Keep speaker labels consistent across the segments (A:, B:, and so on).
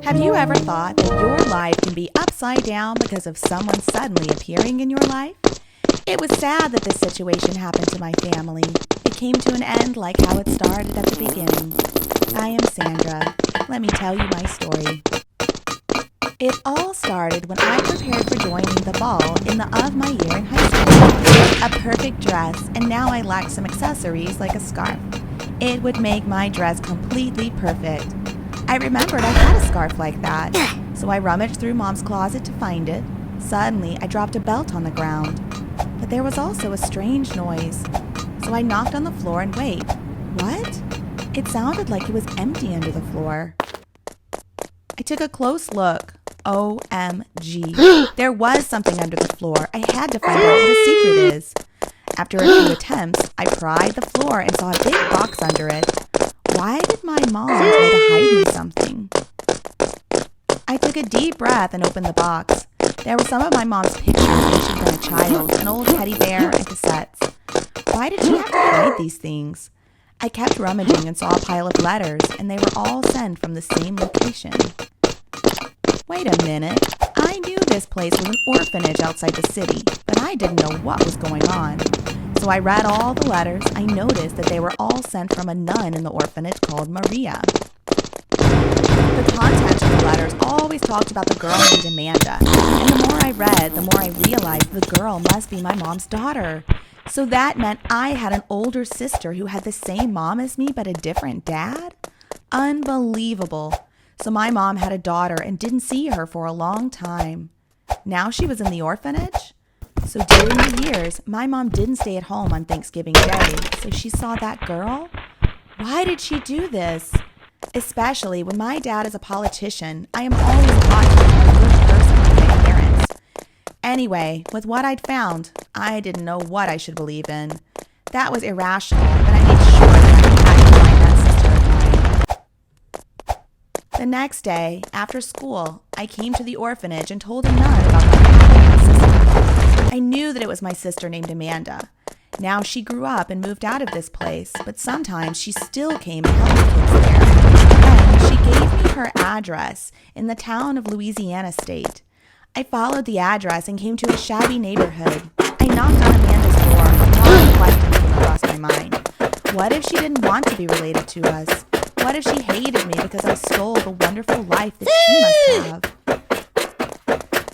A: Have you ever thought that your life can be upside down because of someone suddenly appearing in your life? It was sad that this situation happened to my family. It came to an end like how it started at the beginning. I am Sandra. Let me tell you my story. It all started when I prepared for joining the ball of my year in high school. A perfect dress, and now I lacked some accessories like a scarf. It would make my dress completely perfect. I remembered I had a scarf like that, so I rummaged through Mom's closet to find it. Suddenly, I dropped a belt on the ground, but there was also a strange noise. So I knocked on the floor and wait. What? It sounded like it was empty under the floor. I took a close look. OMG. There was something under the floor. I had to find out what the secret is. After a few attempts, I pried the floor and saw a big box under it. Why did my mom try to hide me something? I took a deep breath and opened the box. There were some of my mom's pictures when she'd been a child, an old teddy bear, and cassettes. Why did she have to hide these things? I kept rummaging and saw a pile of letters, and they were all sent from the same location. Wait a minute. I knew this place was an orphanage outside the city, but I didn't know what was going on. So I read all the letters. I noticed that they were all sent from a nun in the orphanage called Maria. The contents of the letters always talked about the girl named Amanda. And the more I read, the more I realized the girl must be my mom's daughter. So that meant I had an older sister who had the same mom as me but a different dad? Unbelievable. So my mom had a daughter and didn't see her for a long time. Now she was in the orphanage? So during the years, my mom didn't stay at home on Thanksgiving Day, so she saw that girl? Why did she do this? Especially when my dad is a politician, I am always taught to be a good person like my parents. Anyway, with what I'd found, I didn't know what I should believe in. That was irrational, but I made sure that I had to find that sister of mine. The next day, after school, I came to the orphanage and told a nun about my sister. I knew that it was my sister named Amanda. Now she grew up and moved out of this place, but sometimes she still came and helped the kids there. Then she gave me her address in the town of Louisiana State. I followed the address and came to a shabby neighborhood. I knocked on Amanda's door and a lot of questions came across my mind. What if she didn't want to be related to us? What if she hated me because I stole the wonderful life that she must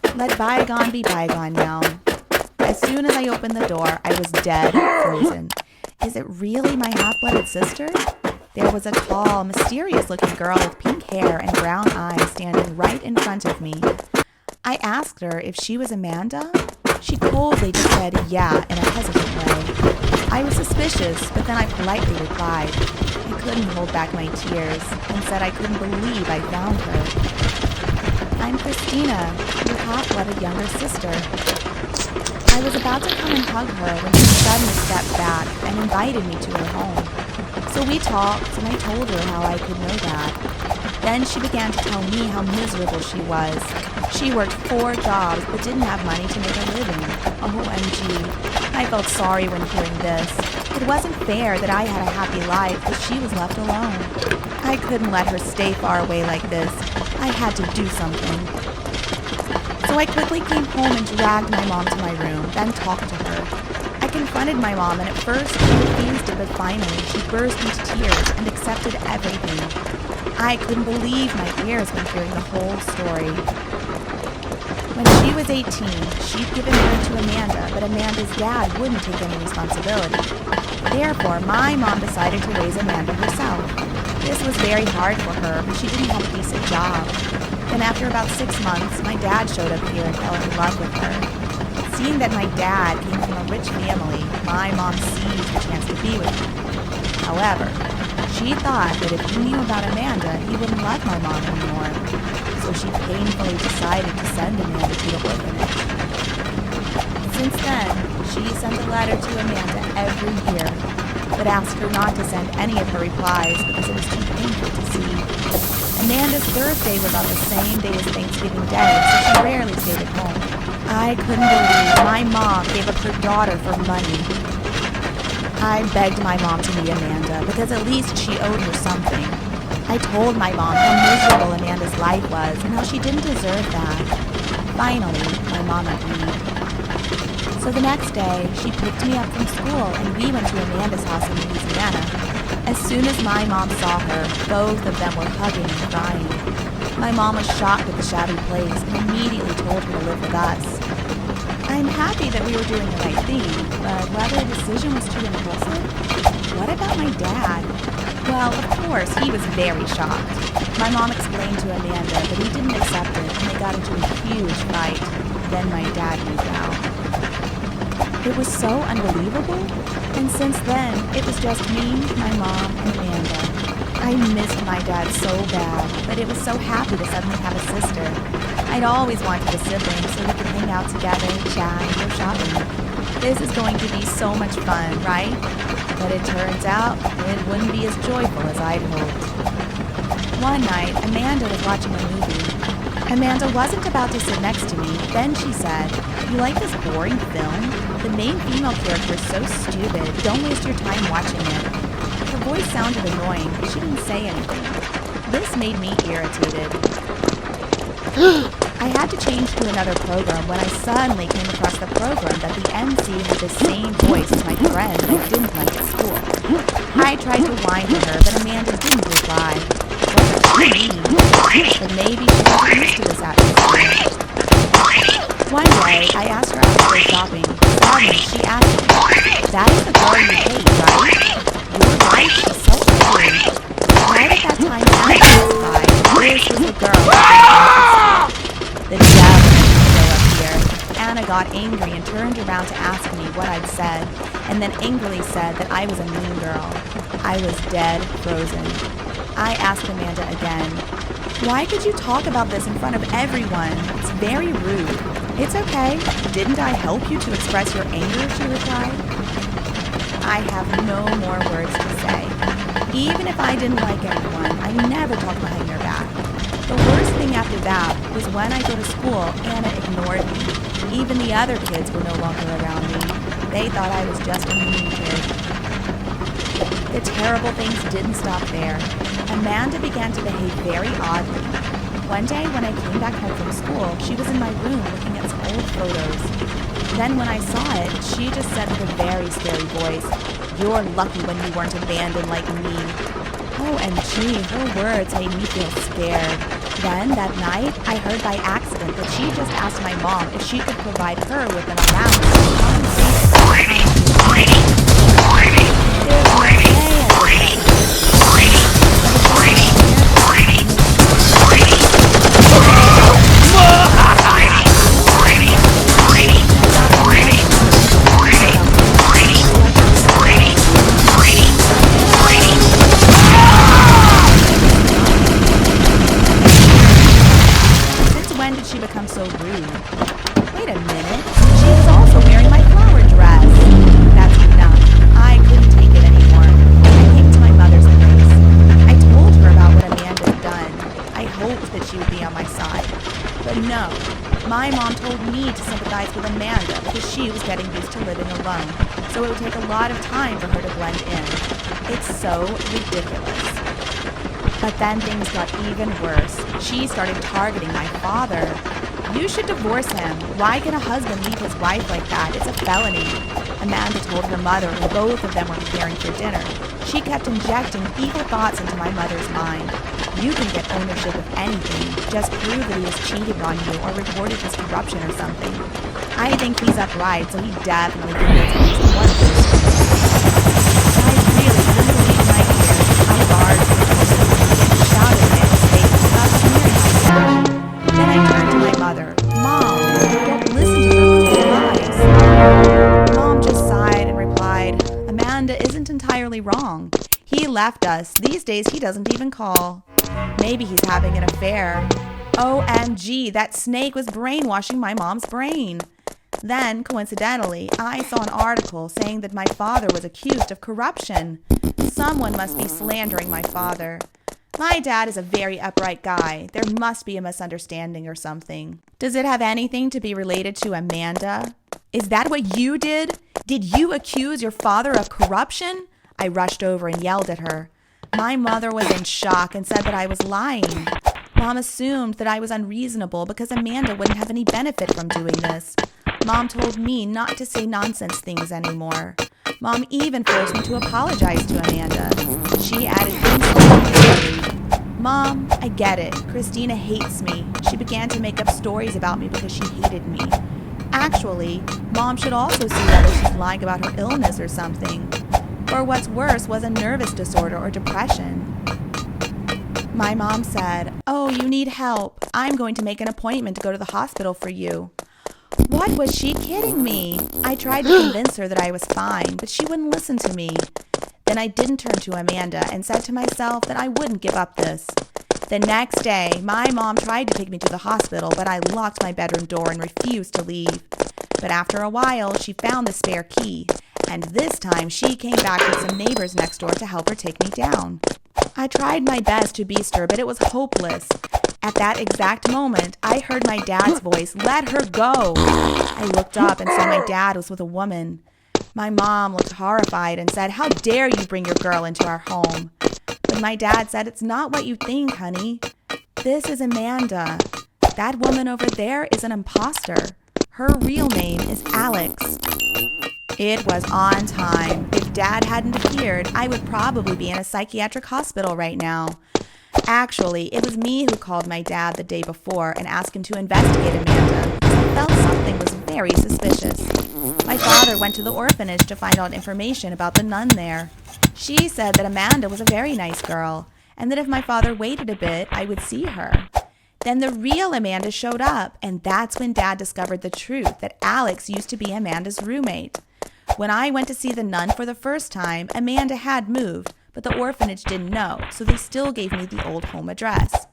A: have? Let bygone be bygone now. As soon as I opened the door, I was dead and frozen. Is it really my half-blooded sister? There was a tall, mysterious-looking girl with pink hair and brown eyes standing right in front of me. I asked her if she was Amanda. She coldly just said yeah in a hesitant way. I was suspicious, but then I politely replied. I couldn't hold back my tears and said I couldn't believe I found her. I'm Christina, your half-blooded younger sister. I was about to come and hug her when she suddenly stepped back and invited me to her home. So we talked, and I told her how I could know that. Then she began to tell me how miserable she was. She worked 4 jobs but didn't have money to make a living. OMG. I felt sorry when hearing this. It wasn't fair that I had a happy life, but she was left alone. I couldn't let her stay far away like this. I had to do something. So I quickly came home and dragged my mom to my room, then talked to her. I confronted my mom, and at first she refused it, but finally she burst into tears and accepted everything. I couldn't believe my ears when hearing the whole story. When she was 18, she'd given birth to Amanda, but Amanda's dad wouldn't take any responsibility. Therefore, my mom decided to raise Amanda herself. This was very hard for her, but she didn't have a decent job. Then after about 6 months, my dad showed up here and fell in love with her. Seeing that my dad came from a rich family, my mom seized the chance to be with me. However, she thought that if he knew about Amanda, he wouldn't love my mom anymore. So she painfully decided to send Amanda to the orphanage. Since then, she sent a letter to Amanda every year, but asked her not to send any of her replies because it was too painful to see. Amanda's birthday was on the same day as Thanksgiving Day, so she rarely stayed at home. I couldn't believe my mom gave up her daughter for money. I begged my mom to meet Amanda because at least she owed her something. I told my mom how miserable Amanda's life was and how she didn't deserve that. Finally, my mom agreed. So the next day, she picked me up from school and we went to Amanda's house in Louisiana. As soon as my mom saw her, both of them were hugging and crying. My mom was shocked at the shabby place and immediately told her to live with us. I'm happy that we were doing the right thing, but whether the decision was too impulsive? What about my dad? Well, of course, he was very shocked. My mom explained to Amanda that he didn't accept it and they got into a huge fight. Then my dad moved out. It was so unbelievable, and since then, it was just me, my mom, and Amanda. I missed my dad so bad, but it was so happy to suddenly have a sister. I'd always wanted a sibling so we could hang out together, chat, and go shopping. This is going to be so much fun, right? But it turns out it wouldn't be as joyful as I'd hoped. One night, Amanda was watching a movie. Amanda wasn't about to sit next to me. Then she said, "You like this boring film? The main female character is so stupid. Don't waste your time watching it." Her voice sounded annoying, but she didn't say anything. This made me irritated. I had to change to another program when I suddenly came across the program that the MC had the same voice as my friend that I didn't like at school. I tried to whine to her, but Amanda didn't reply. What did she mean? But maybe she wasn't used to this atmosphere. One day, I asked her out to go shopping. Suddenly, she asked me, "That is the girl you hate, right?" "You're right, she's so ugly." Right at that time, Anna testified. This was the girl. The devil still appeared. Anna got angry and turned around to ask me what I'd said, and then angrily said that I was a mean girl. I was dead frozen. I asked Amanda again, "Why could you talk about this in front of everyone? It's very rude." "It's okay. Didn't I help you to express your anger?" she replied. I have no more words to say. Even if I didn't like anyone, I never talked behind their back. The worst thing after that was when I go to school, Anna ignored me. Even the other kids were no longer around me. They thought I was just a mean kid. The terrible things didn't stop there. Amanda began to behave very oddly. One day when I came back home from school, she was in my room looking at some old photos. Then when I saw it, she just said with a very scary voice, "You're lucky when you weren't abandoned like me." OMG, her words made me feel scared. Then, that night, I heard by accident that she just asked my mom if she could provide her with an allowance to compensate for the time There's no way When did she become so rude? Wait a minute. She was also wearing my flower dress. That's enough. I couldn't take it anymore. I came to my mother's place. I told her about what Amanda had done. I hoped that she would be on my side. But no. My mom told me to sympathize with Amanda because she was getting used to living alone. So it would take a lot of time for her to blend in. It's so ridiculous. But then things got even worse. She started targeting my father. "You should divorce him. Why can a husband leave his wife like that? It's a felony." Amanda told her mother when both of them were preparing for dinner. She kept injecting evil thoughts into my mother's mind. "You can get ownership of anything. Just prove that he has cheated on you or reported his corruption or something." I think he's upright, so he definitely commits at least one of those things. I really couldn't believe my ears. I barged into the room and shouted in his face about smearing my dad. Then I turned to my mother. "Mom, don't listen to her cruel lies." Mom just sighed and replied, "Amanda isn't entirely wrong. He left us. These days he doesn't even call. Maybe he's having an affair." OMG, that snake was brainwashing my mom's brain. Then, coincidentally, I saw an article saying that my father was accused of corruption. Someone must be slandering my father. My dad is a very upright guy. There must be a misunderstanding or something. Does it have anything to be related to Amanda? Is that what you did? Did you accuse your father of corruption? I rushed over and yelled at her. My mother was in shock and said that I was lying. Mom assumed that I was unreasonable because Amanda wouldn't have any benefit from doing this. Mom told me not to say nonsense things anymore. Mom even forced me to apologize to Amanda. She added insult to injury. Mom, I get it. Christina hates me. She began to make up stories about me because she hated me. Actually, Mom should also see whether she's lying about her illness or something. Or what's worse was a nervous disorder or depression. My mom said, "Oh, you need help. I'm going to make an appointment to go to the hospital for you." What was she kidding me? I tried to convince her that I was fine, but she wouldn't listen to me. Then I didn't turn to Amanda and said to myself that I wouldn't give up this. The next day, my mom tried to take me to the hospital, but I locked my bedroom door and refused to leave. But after a while, she found the spare key, and this time she came back with some neighbors next door to help her take me down. I tried my best to beast her, but it was hopeless. At that exact moment, I heard my dad's voice, "Let her go." I looked up and saw my dad was with a woman. My mom looked horrified and said, "How dare you bring your girl into our home?" But my dad said, "It's not what you think, honey. This is Amanda. That woman over there is an imposter. Her real name is Alex." It was on time. If Dad hadn't appeared, I would probably be in a psychiatric hospital right now. Actually, it was me who called my dad the day before and asked him to investigate Amanda because I felt something was very suspicious. My father went to the orphanage to find out information about the nun there. She said that Amanda was a very nice girl and that if my father waited a bit, I would see her. Then the real Amanda showed up, and that's when Dad discovered the truth that Alex used to be Amanda's roommate. When I went to see the nun for the first time, Amanda had moved, but the orphanage didn't know, so they still gave me the old home address.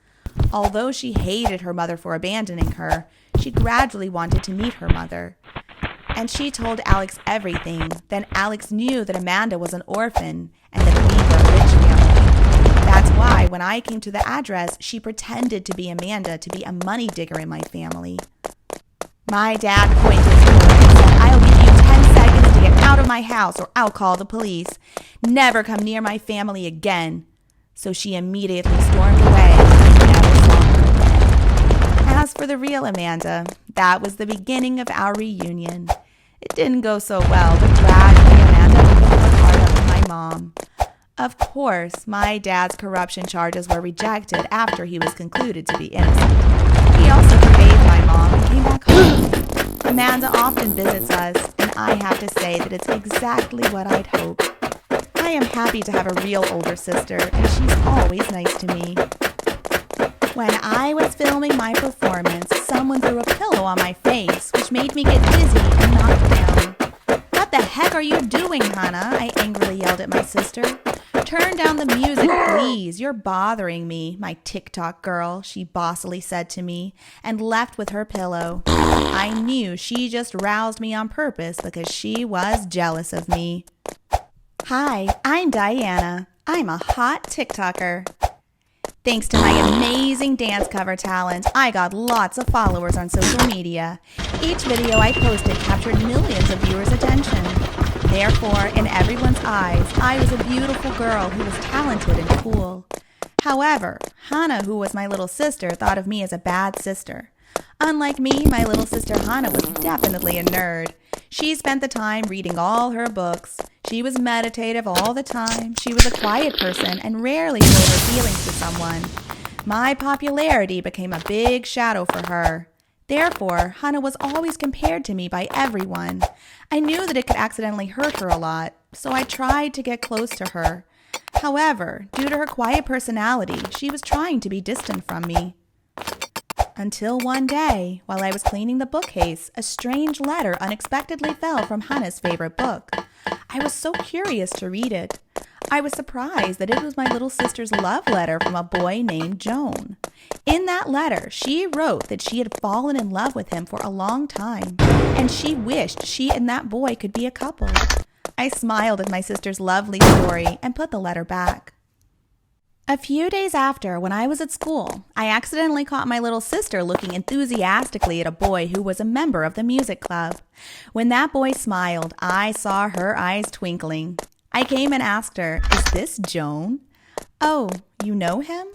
A: Although she hated her mother for abandoning her, she gradually wanted to meet her mother. And she told Alex everything. Then Alex knew that Amanda was an orphan and that we were a rich family. That's why when I came to the address, she pretended to be Amanda to be a money digger in my family. My dad pointed to her and said, "I'll give you 10 seconds to get out of my house or I'll call the police. Never come near my family again." So she immediately stormed away and I never saw her again. As for the real Amanda, that was the beginning of our reunion. It didn't go so well, but gradually Amanda opened her heart up to my mom. Of course, my dad's corruption charges were rejected after he was concluded to be innocent. He also forgave my mom and came back home. Amanda often visits us, and I have to say that it's exactly what I'd hoped. I am happy to have a real older sister, and she's always nice to me. When I was filming my performance, someone threw a pillow on my face, which made me get dizzy and knocked down. "What the heck are you doing, Hannah?" I angrily yelled at my sister. "Turn down the music, please. You're bothering me, my TikTok girl," she bossily said to me, and left with her pillow. I knew she just roused me on purpose because she was jealous of me. Hi, I'm Diana. I'm a hot TikToker. Thanks to my amazing dance cover talent, I got lots of followers on social media. Each video I posted captured millions of viewers' attention. Therefore, in everyone's eyes, I was a beautiful girl who was talented and cool. However, Hannah, who was my little sister, thought of me as a bad sister. Unlike me, my little sister Hannah was definitely a nerd. She spent the time reading all her books. She was meditative all the time. She was a quiet person and rarely showed her feelings to someone. My popularity became a big shadow for her. Therefore, Hannah was always compared to me by everyone. I knew that it could accidentally hurt her a lot, so I tried to get close to her. However, due to her quiet personality, she was trying to be distant from me. Until one day, while I was cleaning the bookcase, a strange letter unexpectedly fell from Hannah's favorite book. I was so curious to read it. I was surprised that it was my little sister's love letter from a boy named Joan. In that letter, she wrote that she had fallen in love with him for a long time, and she wished she and that boy could be a couple. I smiled at my sister's lovely story and put the letter back. A few days after, when I was at school, I accidentally caught my little sister looking enthusiastically at a boy who was a member of the music club. When that boy smiled, I saw her eyes twinkling. I came and asked her, "Is this Joan?" Oh, you know him?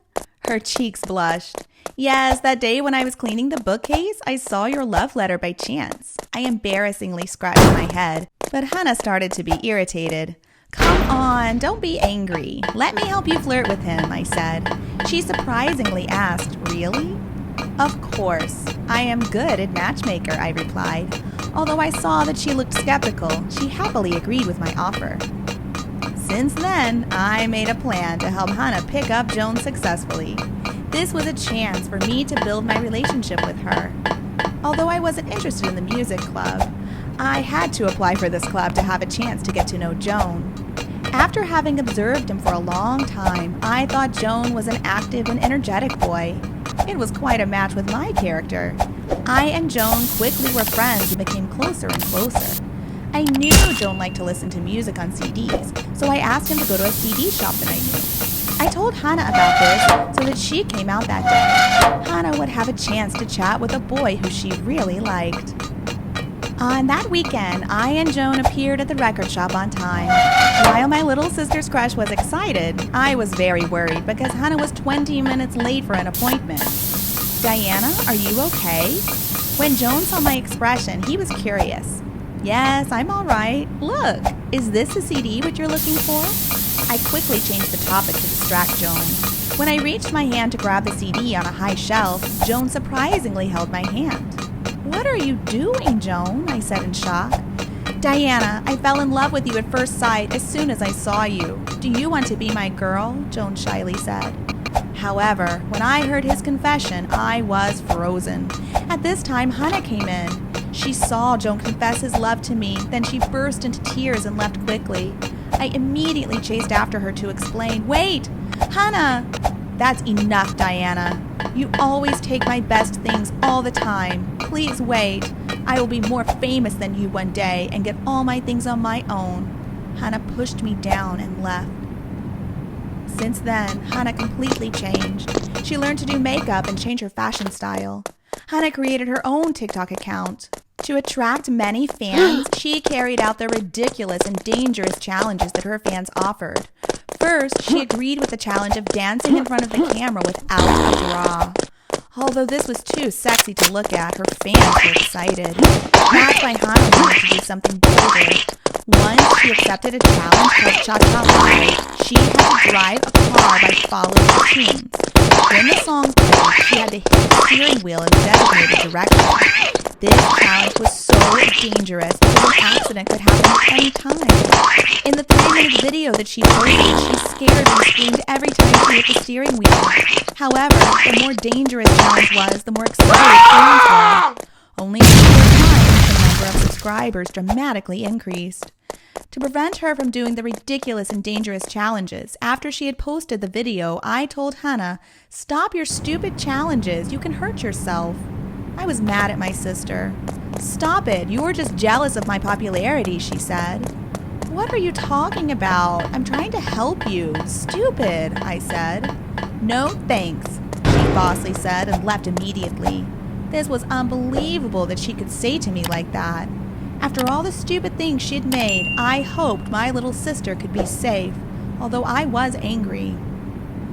A: Her cheeks blushed. Yes, that day when I was cleaning the bookcase, I saw your love letter by chance. I embarrassingly scratched my head, but Hannah started to be irritated. Come on, don't be angry. Let me help you flirt with him, I said. She surprisingly asked, really? Of course. I am good at matchmaker, I replied. Although I saw that she looked skeptical, she happily agreed with my offer. Since then, I made a plan to help Hannah pick up Joan successfully. This was a chance for me to build my relationship with her. Although I wasn't interested in the music club, I had to apply for this club to have a chance to get to know Joan. After having observed him for a long time, I thought Joan was an active and energetic boy. It was quite a match with my character. I and Joan quickly were friends and became closer and closer. I knew Joan liked to listen to music on CDs, so I asked him to go to a CD shop that I knew. I told Hannah about this so that she came out that day. Hannah would have a chance to chat with a boy who she really liked. On that weekend, I and Joan appeared at the record shop on time. While my little sister's crush was excited, I was very worried because Hannah was 20 minutes late for an appointment. Diana, are you okay? When Joan saw my expression, he was curious. Yes, I'm all right. Look, is this a CD what you're looking for? I quickly changed the topic to distract Joan. When I reached my hand to grab the CD on a high shelf, Joan surprisingly held my hand. What are you doing, Joan? I said in shock. Diana, I fell in love with you at first sight as soon as I saw you. Do you want to be my girl? Joan shyly said. However, when I heard his confession, I was frozen. At this time, Hannah came in. She saw Joan confess his love to me, then she burst into tears and left quickly. I immediately chased after her to explain, Wait! Hannah! That's enough, Diana. You always take my best things all the time. Please wait. I will be more famous than you one day and get all my things on my own. Hannah pushed me down and left. Since then, Hannah completely changed. She learned to do makeup and change her fashion style. Hannah created her own TikTok account. To attract many fans, she carried out the ridiculous and dangerous challenges that her fans offered. First, she agreed with the challenge of dancing in front of the camera without a bra. Although this was too sexy to look at, her fans were excited. That's why Hannah wanted to do something bolder. Once she accepted a challenge called Cha-Cha Live. She had to drive a car by following the tunes. When the song played, she had to hit the steering wheel in the designated direction. This challenge was so dangerous because an accident could happen at any time. In the 3-minute video that she posted, she scared and screamed every time she hit the steering wheel. However, the more dangerous the challenge was, the more excited fans were. Only in a short time, the number of subscribers dramatically increased. To prevent her from doing the ridiculous and dangerous challenges, after she had posted the video, I told Hannah, Stop your stupid challenges, you can hurt yourself. I was mad at my sister. Stop it, you were just jealous of my popularity, she said. What are you talking about? I'm trying to help you. Stupid, I said. No thanks, she bossly said and left immediately. This was unbelievable that she could say to me like that. After all the stupid things she had made, I hoped my little sister could be safe, although I was angry.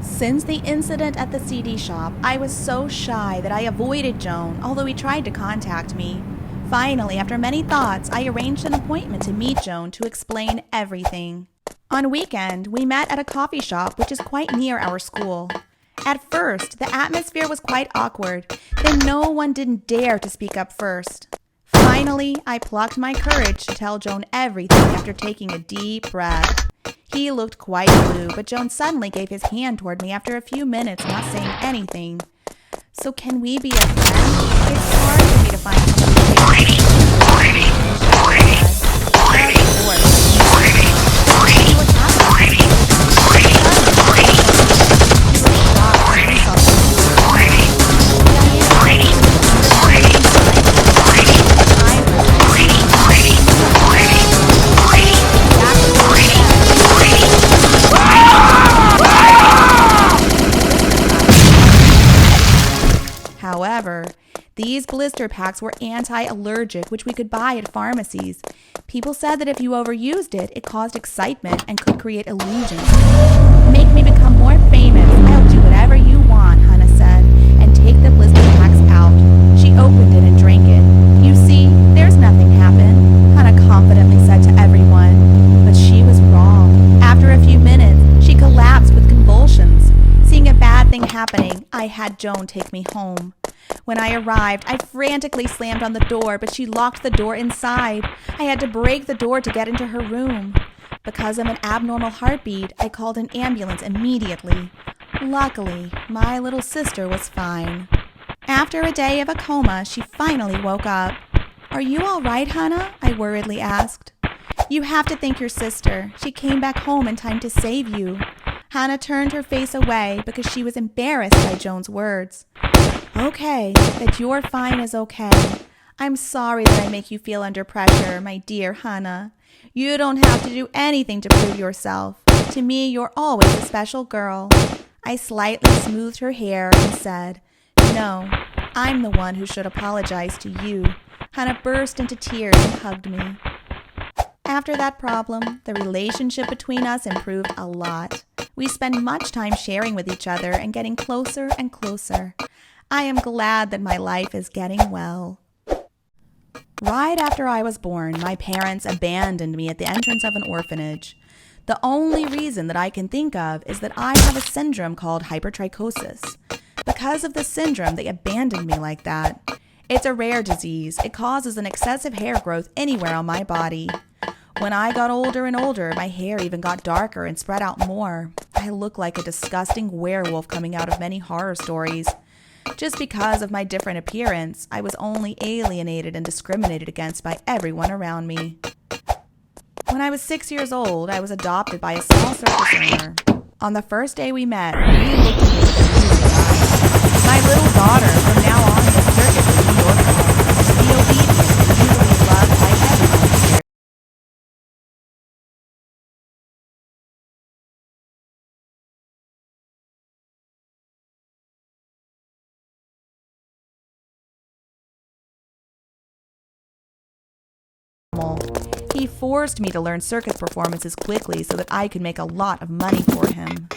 A: Since the incident at the CD shop, I was so shy that I avoided Joan, although he tried to contact me. Finally, after many thoughts, I arranged an appointment to meet Joan to explain everything. On a weekend, we met at a coffee shop which is quite near our school. At first, the atmosphere was quite awkward, then no one didn't dare to speak up first. Finally, I plucked my courage to tell Joan everything after taking a deep breath. He looked quite blue, but Joan suddenly gave his hand toward me after a few minutes not saying anything. So can we be a friend? It's hard for me to find someone to However, these blister packs were anti-allergic, which we could buy at pharmacies. People said that if you overused it, it caused excitement and could create illusions, make me become more take the blister packs out. She opened it and drank it. "You see, there's nothing happened," Hannah confidently said to everyone. But she was wrong. After a few minutes, she collapsed with convulsions. Seeing a bad thing happening, I had Joan take me home. When I arrived, I frantically slammed on the door, but she locked the door inside. I had to break the door to get into her room. Because of an abnormal heartbeat, I called an ambulance immediately. Luckily, my little sister was fine. After a day of a coma, she finally woke up. "Are you all right, Hannah?" I worriedly asked. "You have to thank your sister. She came back home in time to save you." Hannah turned her face away because she was embarrassed by Joan's words. "Okay, that you're fine is okay. I'm sorry that I make you feel under pressure, my dear Hannah. You don't have to do anything to prove yourself. To me, you're always a special girl." I slightly smoothed her hair and said, "No, I'm the one who should apologize to you." Hannah burst into tears and hugged me. After that problem, the relationship between us improved a lot. We spent much time sharing with each other and getting closer and closer. I am glad that my life is getting well. Right after I was born, my parents abandoned me at the entrance of an orphanage. The only reason that I can think of is that I have a syndrome called hypertrichosis. Because of the syndrome, they abandoned me like that. It's a rare disease. It causes an excessive hair growth anywhere on my body. When I got older and older, my hair even got darker and spread out more. I look like a disgusting werewolf coming out of many horror stories. Just because of my different appearance, I was only alienated and discriminated against by everyone around me. When I was 6 years old, I was adopted by a small circus owner. On the first day we met, he looked at me with tears eyes. "My little daughter, from now on, the circus will be your home. Be obedient, and you will be loved by everyone here." He forced me to learn circus performances quickly so that I could make a lot of money for him.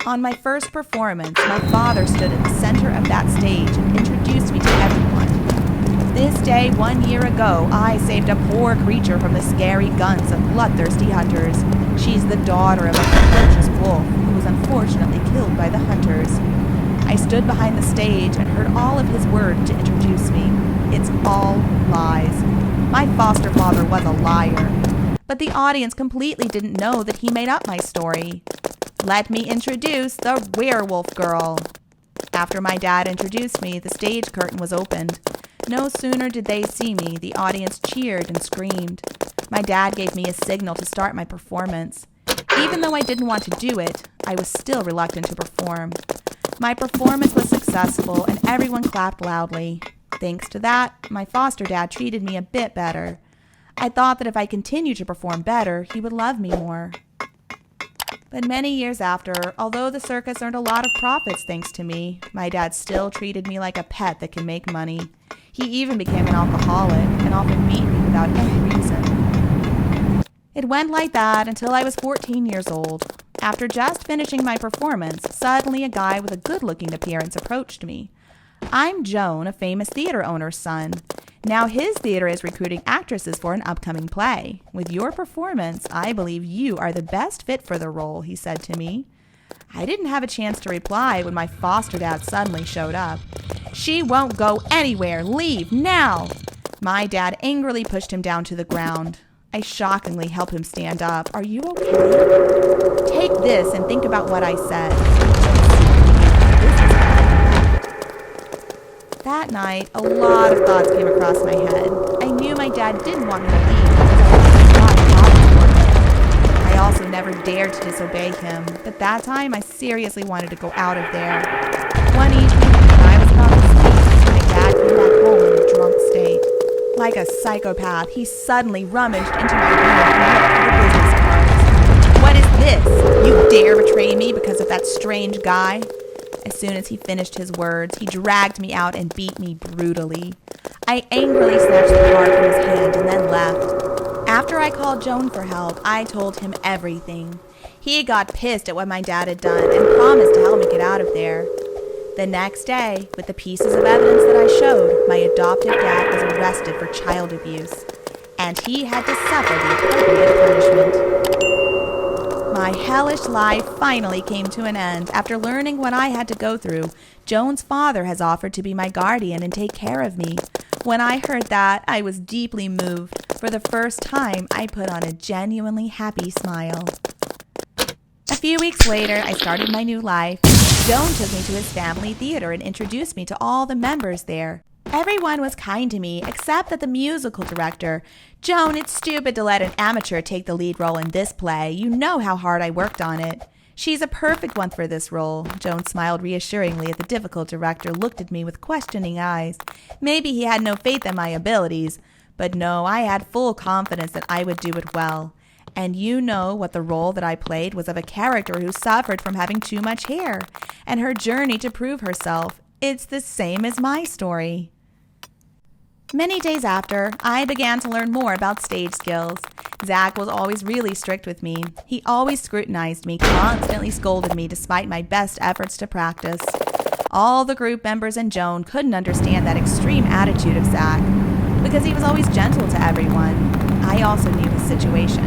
A: On my first performance, my father stood at the center of that stage and introduced me to everyone. This day 1 year ago, I saved a poor creature from the scary guns of bloodthirsty hunters. She's the daughter of a ferocious wolf who was unfortunately killed by the hunters. I stood behind the stage and heard all of his words to introduce me. It's all lies. My foster father was a liar, but the audience completely didn't know that he made up my story. Let me introduce the werewolf girl. After my dad introduced me, the stage curtain was opened. No sooner did they see me, the audience cheered and screamed. My dad gave me a signal to start my performance. Even though I didn't want to do it, I was still reluctant to perform. My performance was successful and everyone clapped loudly. Thanks to that, my foster dad treated me a bit better. I thought that if I continued to perform better, he would love me more. But many years after, although the circus earned a lot of profits thanks to me, my dad still treated me like a pet that can make money. He even became an alcoholic and often beat me without any reason. It went like that until I was 14 years old. After just finishing my performance, suddenly a guy with a good-looking appearance approached me. I'm Joan, a famous theater owner's son. Now his theater is recruiting actresses for an upcoming play. With your performance, I believe you are the best fit for the role, he said to me. I didn't have a chance to reply when my foster dad suddenly showed up. "She won't go anywhere. Leave now!" My dad angrily pushed him down to the ground. I shockingly helped him stand up. "Are you okay? Take this and think about what I said." That night, a lot of thoughts came across my head. I knew my dad didn't want me to leave because I was not father for him. I also never dared to disobey him, but that time I seriously wanted to go out of there. One evening, when I was about to sleep, my dad came back home in a drunk state. Like a psychopath, he suddenly rummaged into my room and looked for the business cards. "What is this? You dare betray me because of that strange guy?" As soon as he finished his words, he dragged me out and beat me brutally. I angrily snatched the card from his hand and then left. After I called Joan for help, I told him everything. He got pissed at what my dad had done and promised to help me get out of there. The next day, with the pieces of evidence that I showed, my adoptive dad was arrested for child abuse, and he had to suffer the appropriate punishment. My hellish life finally came to an end. After learning what I had to go through, Joan's father has offered to be my guardian and take care of me. When I heard that, I was deeply moved. For the first time, I put on a genuinely happy smile. A few weeks later, I started my new life. Joan took me to his family theater and introduced me to all the members there. Everyone was kind to me, except that the musical director. "Joan, it's stupid to let an amateur take the lead role in this play. You know how hard I worked on it." "She's a perfect one for this role." Joan smiled reassuringly as the difficult director looked at me with questioning eyes. Maybe he had no faith in my abilities, but no, I had full confidence that I would do it well. And you know what the role that I played was of a character who suffered from having too much hair, and her journey to prove herself. It's the same as my story. Many days after, I began to learn more about stage skills. Zach was always really strict with me. He always scrutinized me, constantly scolded me despite my best efforts to practice. All the group members and Joan couldn't understand that extreme attitude of Zach, because he was always gentle to everyone. I also knew his situation.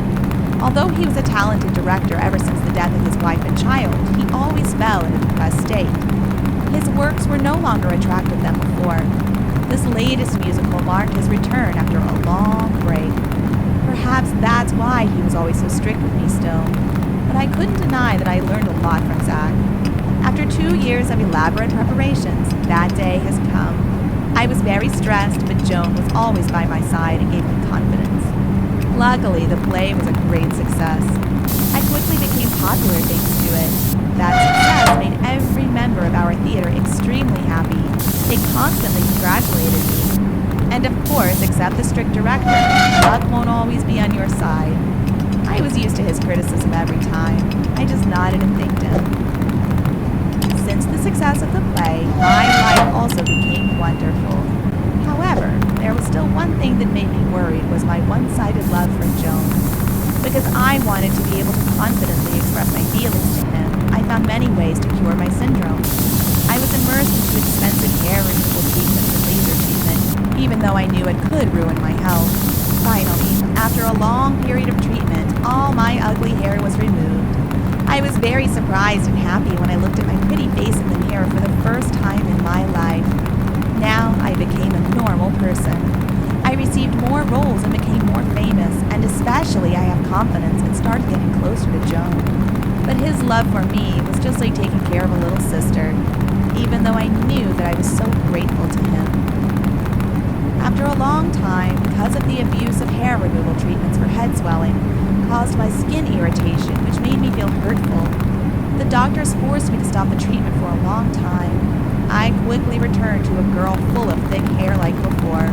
A: Although he was a talented director ever since the death of his wife and child, he always fell in a depressed state. His works were no longer attractive than before. This latest musical marked his return after a long break. Perhaps that's why he was always so strict with me still. But I couldn't deny that I learned a lot from Zach. After 2 years of elaborate preparations, that day has come. I was very stressed, but Joan was always by my side and gave me confidence. Luckily, the play was a great success. I quickly became popular thanks to it. That success made every member of our theater extremely happy. They constantly congratulated me. And of course, except the strict director, luck won't always be on your side. I was used to his criticism every time. I just nodded and thanked him. Since the success of the play, my life also became wonderful. However, there was still one thing that made me worried was my one-sided love for Joan. Because I wanted to be able to confidently express my feelings to him, I found many ways to cure my syndrome. I was immersed into expensive hair removal treatments and laser treatment, even though I knew it could ruin my health. Finally, after a long period of treatment, all my ugly hair was removed. I was very surprised and happy when I looked at my pretty face in the mirror for the first time in my life. Now I became a normal person. I received more roles and became more famous, and especially I have confidence and started getting closer to Joan. But his love for me was just like taking care of a little sister, even though I knew that I was so grateful to him. After a long time, because of the abuse of hair removal treatments for head swelling, caused by skin irritation, which made me feel hurtful, the doctors forced me to stop the treatment for a long time. I quickly returned to a girl full of thick hair like before.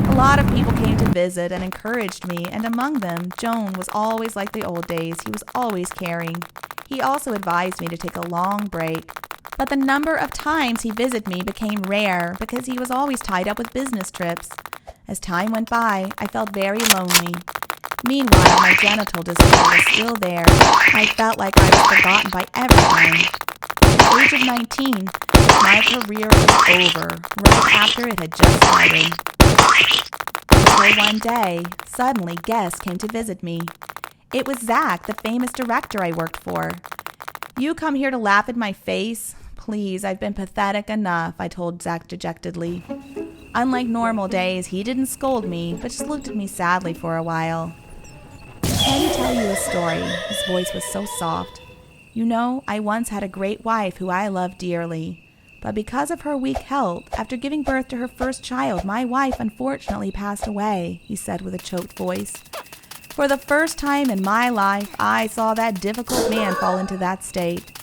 A: A lot of people came to visit and encouraged me, and among them, Joan was always like the old days. He was always caring. He also advised me to take a long break. But the number of times he visited me became rare because he was always tied up with business trips. As time went by, I felt very lonely. Meanwhile, my genital disorder was still there. I felt like I was forgotten by everyone. At the age of 19, my career was over, right after it had just started. Until one day, suddenly guests came to visit me. It was Zach, the famous director I worked for. "You come here to laugh at my face? Please, I've been pathetic enough," I told Zach dejectedly. Unlike normal days, he didn't scold me, but just looked at me sadly for a while. "Let me tell you a story." His voice was so soft. "You know, I once had a great wife who I loved dearly. But because of her weak health, after giving birth to her first child, my wife unfortunately passed away," he said with a choked voice. "For the first time in my life, I saw that difficult man fall into that state."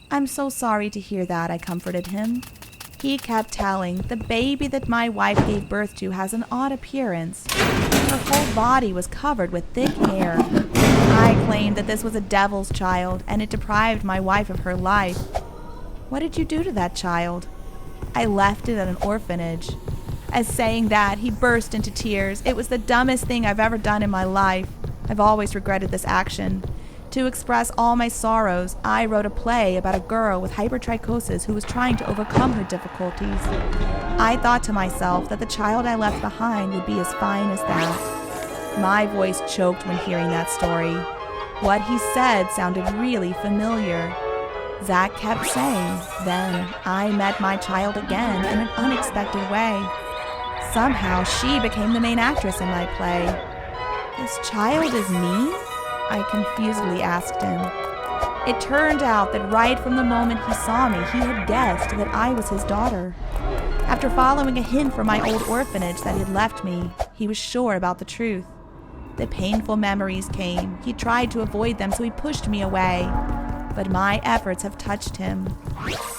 A: "I'm so sorry to hear that," I comforted him. He kept telling, "The baby that my wife gave birth to has an odd appearance. Her whole body was covered with thick hair. I claimed that this was a devil's child, and it deprived my wife of her life." "What did you do to that child?" "I left it at an orphanage." As saying that, he burst into tears. "It was the dumbest thing I've ever done in my life. I've always regretted this action. To express all my sorrows, I wrote a play about a girl with hypertrichosis who was trying to overcome her difficulties. I thought to myself that the child I left behind would be as fine as that. My voice choked when hearing that story. What he said sounded really familiar. Zach kept saying, then I met my child again in an unexpected way. Somehow she became the main actress in my play. This child is me? I confusedly asked him. It turned out that right from the moment he saw me, he had guessed that I was his daughter. After following a hint from my old orphanage that had left me, he was sure about the truth. The painful memories came. He tried to avoid them, so he pushed me away. But my efforts have touched him.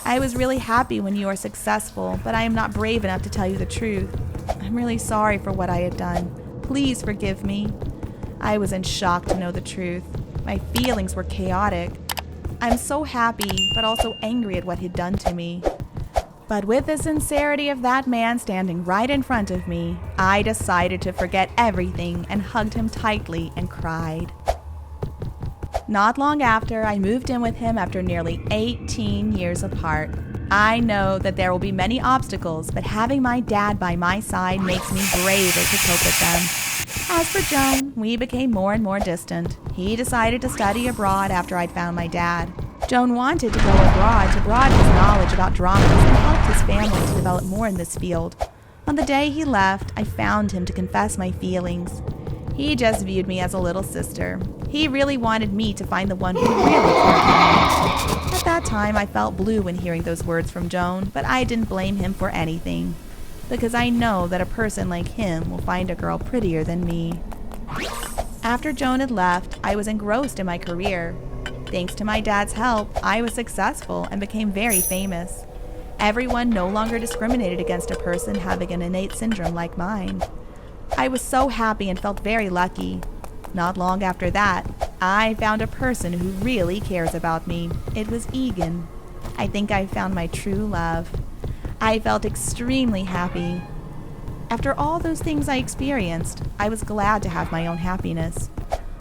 A: I was really happy when you are successful, but I am not brave enough to tell you the truth. I'm really sorry for what I had done. Please forgive me. I was in shock to know the truth. My feelings were chaotic. I'm so happy, but also angry at what he'd done to me. But with the sincerity of that man standing right in front of me, I decided to forget everything and hugged him tightly and cried. Not long after, I moved in with him after nearly 18 years apart. I know that there will be many obstacles, but having my dad by my side makes me braver to cope with them. As for Joan, we became more and more distant. He decided to study abroad after I'd found my dad. Joan wanted to go abroad to broaden his knowledge about dramas and helped his family to develop more in this field. On the day he left, I found him to confess my feelings. He just viewed me as a little sister. He really wanted me to find the one who really cared for me. At that time, I felt blue when hearing those words from Joan, but I didn't blame him for anything, because I know that a person like him will find a girl prettier than me. After Joan had left, I was engrossed in my career. Thanks to my dad's help, I was successful and became very famous. Everyone no longer discriminated against a person having an innate syndrome like mine. I was so happy and felt very lucky. Not long after that, I found a person who really cares about me. It was Egan. I think I found my true love. I felt extremely happy. After all those things I experienced, I was glad to have my own happiness.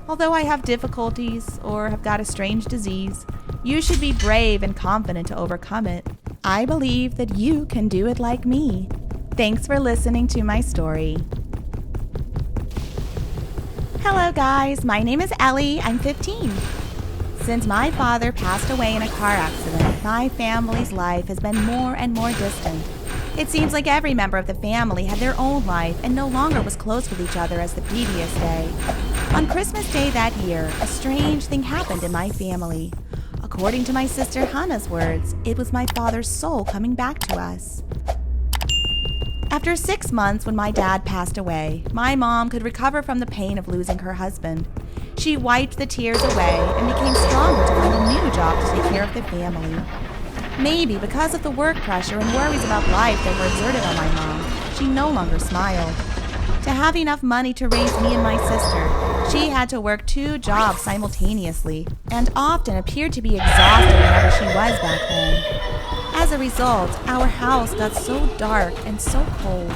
A: Although I have difficulties or have got a strange disease, you should be brave and confident to overcome it. I believe that you can do it like me. Thanks for listening to my story. Hello guys, my name is Ellie. I'm 15. Since my father passed away in a car accident, my family's life has been more and more distant. It seems like every member of the family had their own life and no longer was close with each other as the previous day. On Christmas Day that year, a strange thing happened in my family. According to my sister Hannah's words, it was my father's soul coming back to us. After 6 months when my dad passed away, my mom could recover from the pain of losing her husband. She wiped the tears away and became stronger to find a new job to take care of the family. Maybe because of the work pressure and worries about life that were exerted on my mom, she no longer smiled. To have enough money to raise me and my sister, she had to work 2 jobs simultaneously and often appeared to be exhausted whenever she was back home. As a result, our house got so dark and so cold.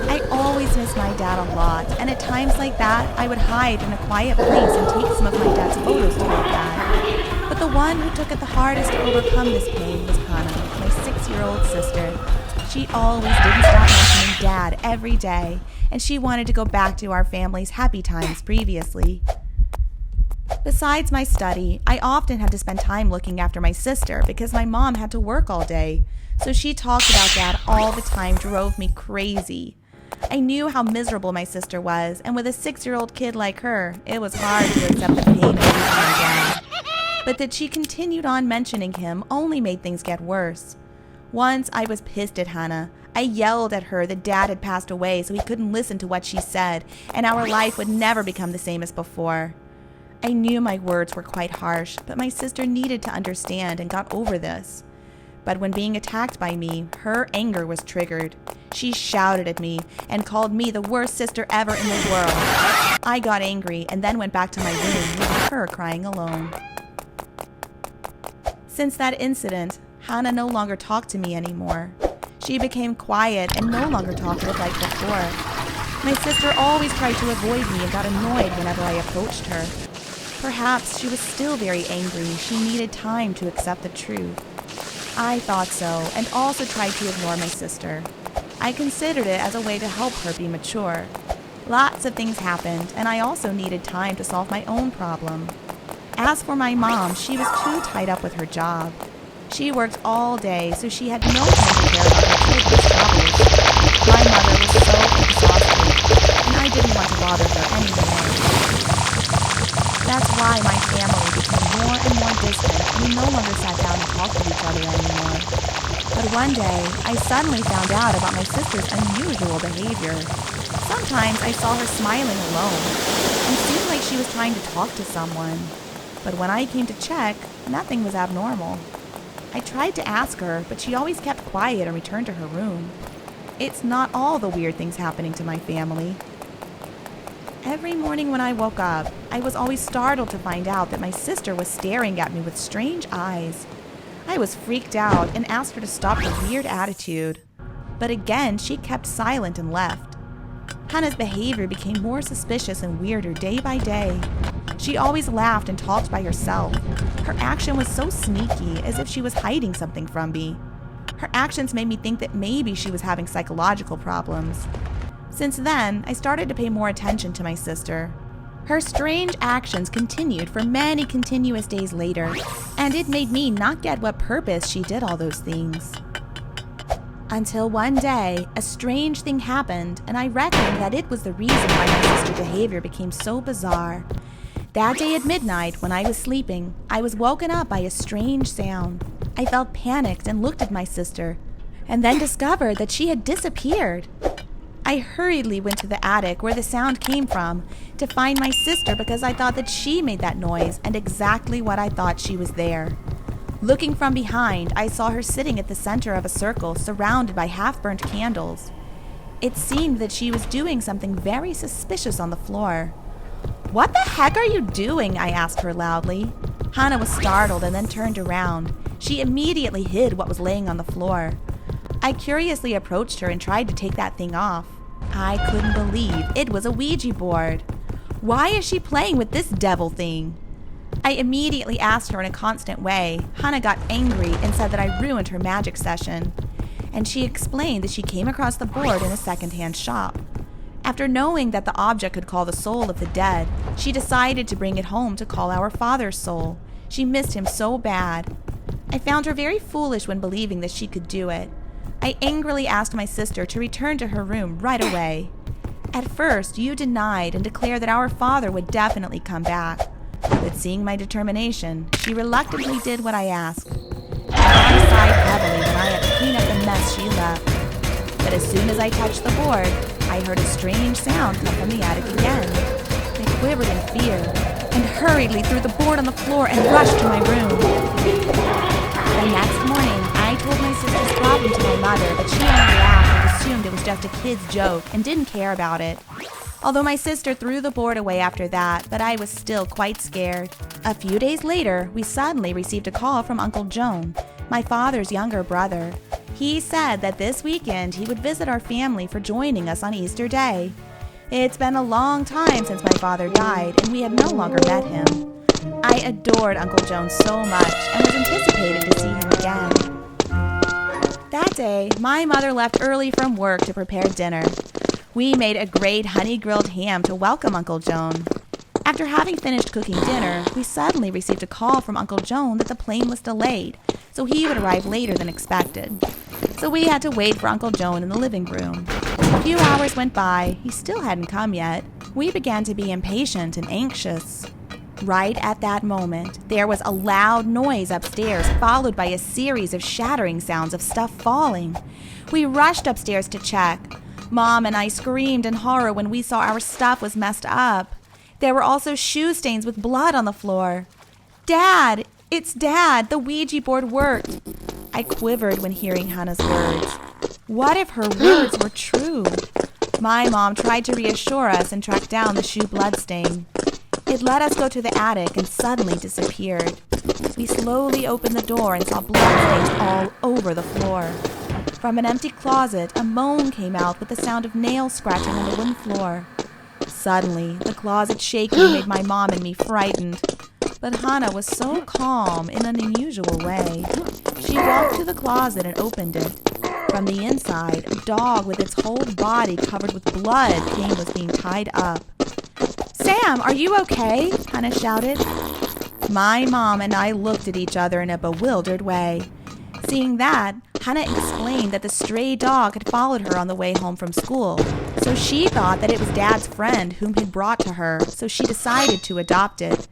A: I always miss my dad a lot, and at times like that, I would hide in a quiet place and take some of my dad's photos to look at. But the one who took it the hardest to overcome this pain was Hannah, my 6-year-old sister. She always didn't stop mentioning Dad every day, and she wanted to go back to our family's happy times previously. Besides my study, I often had to spend time looking after my sister because my mom had to work all day, so she talked about Dad all the time drove me crazy. I knew how miserable my sister was, and with a 6-year-old kid like her, it was hard to accept the pain of losing my dad. But that she continued on mentioning him only made things get worse. Once I was pissed at Hannah. I yelled at her that Dad had passed away so he couldn't listen to what she said, and our life would never become the same as before. I knew my words were quite harsh, but my sister needed to understand and got over this. But when being attacked by me, her anger was triggered. She shouted at me and called me the worst sister ever in the world. I got angry and then went back to my room, leaving her crying alone. Since that incident, Hannah no longer talked to me anymore. She became quiet and no longer talkative like before. My sister always tried to avoid me and got annoyed whenever I approached her. Perhaps she was still very angry. She needed time to accept the truth. I thought so, and also tried to ignore my sister. I considered it as a way to help her be mature. Lots of things happened, and I also needed time to solve my own problem. As for my mom, she was too tied up with her job. She worked all day, so she had no time to care about her children's troubles. My mother was so exhausted, and I didn't want to bother her anyway. That's why my family became more and more distant, and we no longer sat down and talked to each other anymore. But one day, I suddenly found out about my sister's unusual behavior. Sometimes I saw her smiling alone, and seemed like she was trying to talk to someone. But when I came to check, nothing was abnormal. I tried to ask her, but she always kept quiet and returned to her room. It's not all the weird things happening to my family. Every morning when I woke up, I was always startled to find out that my sister was staring at me with strange eyes. I was freaked out and asked her to stop her weird attitude. But again, she kept silent and left. Hannah's behavior became more suspicious and weirder day by day. She always laughed and talked by herself. Her action was so sneaky, as if she was hiding something from me. Her actions made me think that maybe she was having psychological problems. Since then, I started to pay more attention to my sister. Her strange actions continued for many continuous days later, and it made me not get what purpose she did all those things. Until one day, a strange thing happened, and I reckoned that it was the reason why my sister's behavior became so bizarre. That day at midnight, when I was sleeping, I was woken up by a strange sound. I felt panicked and looked at my sister, and then discovered that she had disappeared. I hurriedly went to the attic where the sound came from to find my sister because I thought that she made that noise and exactly what I thought she was there. Looking from behind, I saw her sitting at the center of a circle surrounded by half-burnt candles. It seemed that she was doing something very suspicious on the floor. "What the heck are you doing?" I asked her loudly. Hannah was startled and then turned around. She immediately hid what was laying on the floor. I curiously approached her and tried to take that thing off. I couldn't believe it was a Ouija board. Why is she playing with this devil thing? I immediately asked her in a constant way. Hannah got angry and said that I ruined her magic session. And she explained that she came across the board in a second-hand shop. After knowing that the object could call the soul of the dead, she decided to bring it home to call our father's soul. She missed him so bad. I found her very foolish when believing that she could do it. I angrily asked my sister to return to her room right away. At first, you denied and declared that our father would definitely come back. But seeing my determination, she reluctantly did what I asked. I sighed heavily when I had to clean up the mess she left. But as soon as I touched the board, I heard a strange sound come from the attic again. I quivered in fear and hurriedly threw the board on the floor and rushed to my room. The next morning, I told my sister's problem to my mother, but she only laughed and assumed it was just a kid's joke and didn't care about it. Although my sister threw the board away after that, but I was still quite scared. A few days later, we suddenly received a call from Uncle Joan, my father's younger brother. He said that this weekend he would visit our family for joining us on Easter Day. It's been a long time since my father died, and we have no longer met him. I adored Uncle Joan so much and was anticipated to see him again. That day, my mother left early from work to prepare dinner. We made a great honey-grilled ham to welcome Uncle Joan. After having finished cooking dinner, we suddenly received a call from Uncle Joan that the plane was delayed, so he would arrive later than expected. So we had to wait for Uncle Joan in the living room. A few hours went by. He still hadn't come yet. We began to be impatient and anxious. Right at that moment, there was a loud noise upstairs, followed by a series of shattering sounds of stuff falling. We rushed upstairs to check. Mom and I screamed in horror when we saw our stuff was messed up. There were also shoe stains with blood on the floor. "Dad! It's Dad! The Ouija board worked!" I quivered when hearing Hannah's words. What if her words were true? My mom tried to reassure us and track down the shoe bloodstain. It let us go to the attic and suddenly disappeared. We slowly opened the door and saw bloodstains all over the floor. From an empty closet, a moan came out with the sound of nails scratching on the wooden floor. Suddenly, the closet shaking made my mom and me frightened. But Hannah was so calm in an unusual way. She walked to the closet and opened it. From the inside, a dog with its whole body covered with blood was being tied up. "Sam, are you okay?" Hannah shouted. My mom and I looked at each other in a bewildered way. Seeing that, Hannah explained that the stray dog had followed her on the way home from school. So she thought that it was Dad's friend whom he'd brought to her, so she decided to adopt it.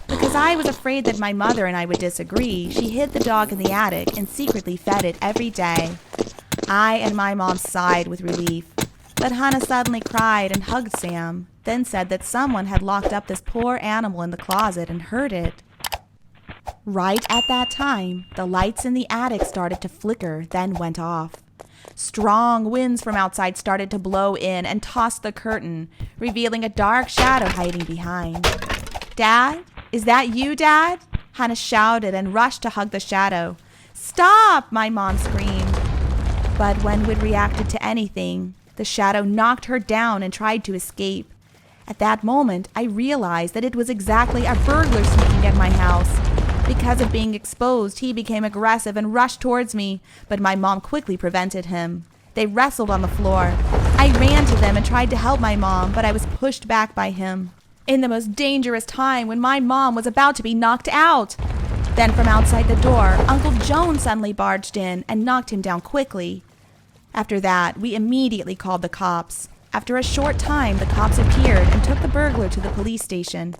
A: Because I was afraid that my mother and I would disagree, she hid the dog in the attic and secretly fed it every day. I and my mom sighed with relief. But Hannah suddenly cried and hugged Sam, then said that someone had locked up this poor animal in the closet and hurt it. Right at that time, the lights in the attic started to flicker, then went off. Strong winds from outside started to blow in and toss the curtain, revealing a dark shadow hiding behind. "Dad? Is that you, Dad?" Hannah shouted and rushed to hug the shadow. "Stop!" my mom screamed. But when we'd reacted to anything, the shadow knocked her down and tried to escape. At that moment, I realized that it was exactly a burglar sneaking at my house. Because of being exposed, he became aggressive and rushed towards me, but my mom quickly prevented him. They wrestled on the floor. I ran to them and tried to help my mom, but I was pushed back by him. In the most dangerous time, when my mom was about to be knocked out. Then from outside the door, Uncle Joan suddenly barged in and knocked him down quickly. After that, we immediately called the cops. After a short time, the cops appeared and took the burglar to the police station.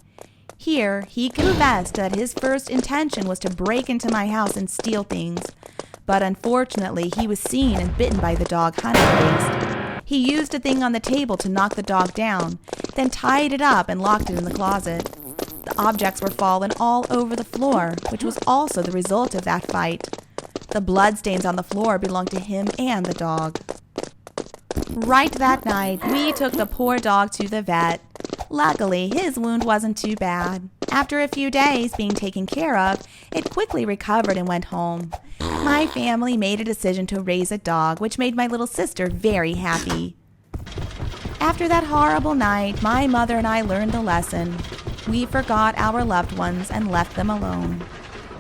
A: Here, he confessed that his first intention was to break into my house and steal things. But unfortunately, he was seen and bitten by the dog Hannah raised. He used a thing on the table to knock the dog down, then tied it up and locked it in the closet. The objects were fallen all over the floor, which was also the result of that fight. The bloodstains on the floor belonged to him and the dog. Right that night, we took the poor dog to the vet. Luckily, his wound wasn't too bad. After a few days being taken care of, it quickly recovered and went home. My family made a decision to raise a dog, which made my little sister very happy. After that horrible night, my mother and I learned the lesson. We forgot our loved ones and left them alone.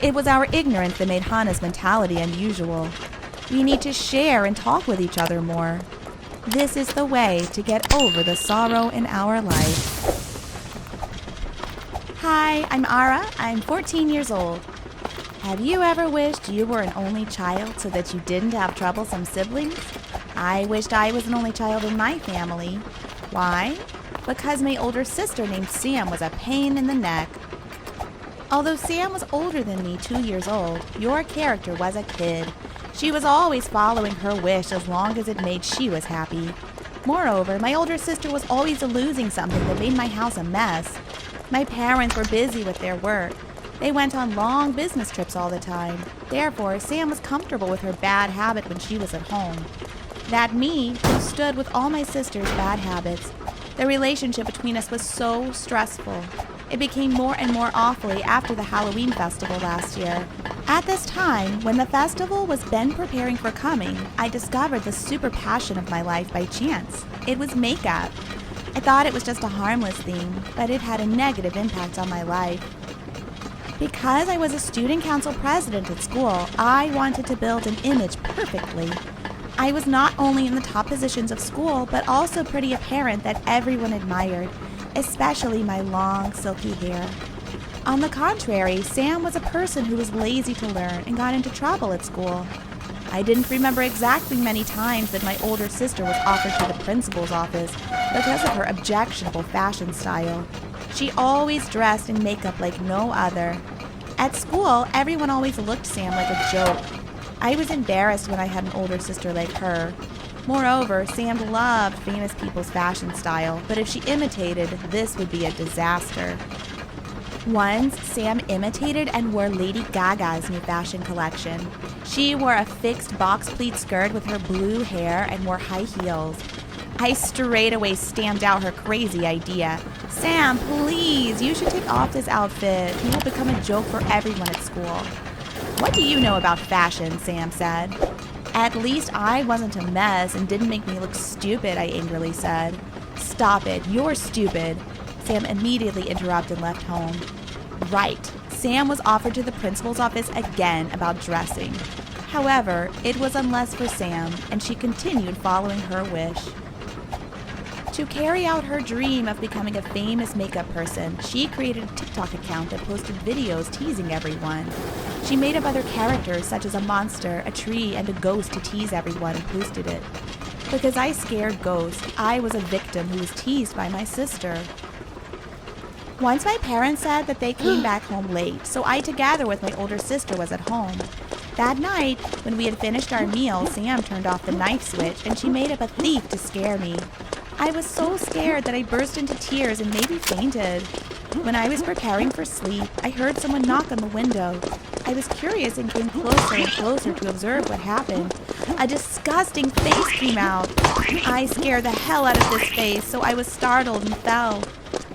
A: It was our ignorance that made Hannah's mentality unusual. We need to share and talk with each other more. This is the way to get over the sorrow in our life. Hi, I'm Ara. I'm 14 years old. Have you ever wished you were an only child so that you didn't have troublesome siblings? I wished I was an only child in my family. Why? Because my older sister named Sam was a pain in the neck. Although Sam was older than me, 2 years old, your character was a kid. She was always following her wish as long as it made she was happy. Moreover, my older sister was always losing something that made my house a mess. My parents were busy with their work. They went on long business trips all the time. Therefore, Sam was comfortable with her bad habit when she was at home. That me stood with all my sister's bad habits. The relationship between us was so stressful. It became more and more awfully after the Halloween festival last year. At this time, when the festival was Ben preparing for coming, I discovered the super passion of my life by chance. It was makeup. I thought it was just a harmless thing, but it had a negative impact on my life. Because I was a student council president at school, I wanted to build an image perfectly. I was not only in the top positions of school, but also pretty apparent that everyone admired, especially my long, silky hair. On the contrary, Sam was a person who was lazy to learn and got into trouble at school. I didn't remember exactly many times that my older sister was offered to the principal's office because of her objectionable fashion style. She always dressed in makeup like no other. At school, everyone always looked Sam like a joke. I was embarrassed when I had an older sister like her. Moreover, Sam loved famous people's fashion style, but if she imitated, this would be a disaster. Once, Sam imitated and wore Lady Gaga's new fashion collection. She wore a fixed box pleat skirt with her blue hair and wore high heels. I straight away stamped out her crazy idea. "Sam, please, you should take off this outfit. You will become a joke for everyone at school." "What do you know about fashion?" Sam said. "At least I wasn't a mess and didn't make me look stupid," I angrily said. Stop it, you're stupid. Sam immediately interrupted and left home. Right, Sam was offered to the principal's office again about dressing. However, it was unless for Sam, and she continued following her wish. To carry out her dream of becoming a famous makeup person, she created a TikTok account that posted videos teasing everyone. She made up other characters such as a monster, a tree, and a ghost to tease everyone and posted it. Because I scared ghosts, I was a victim who was teased by my sister. Once my parents said that they came back home late, so I, together with my older sister, was at home. That night, when we had finished our meal, Sam turned off the knife switch and she made up a thief to scare me. I was so scared that I burst into tears and maybe fainted. When I was preparing for sleep, I heard someone knock on the window. I was curious and came closer and closer to observe what happened. A disgusting face came out. I scared the hell out of this face, so I was startled and fell.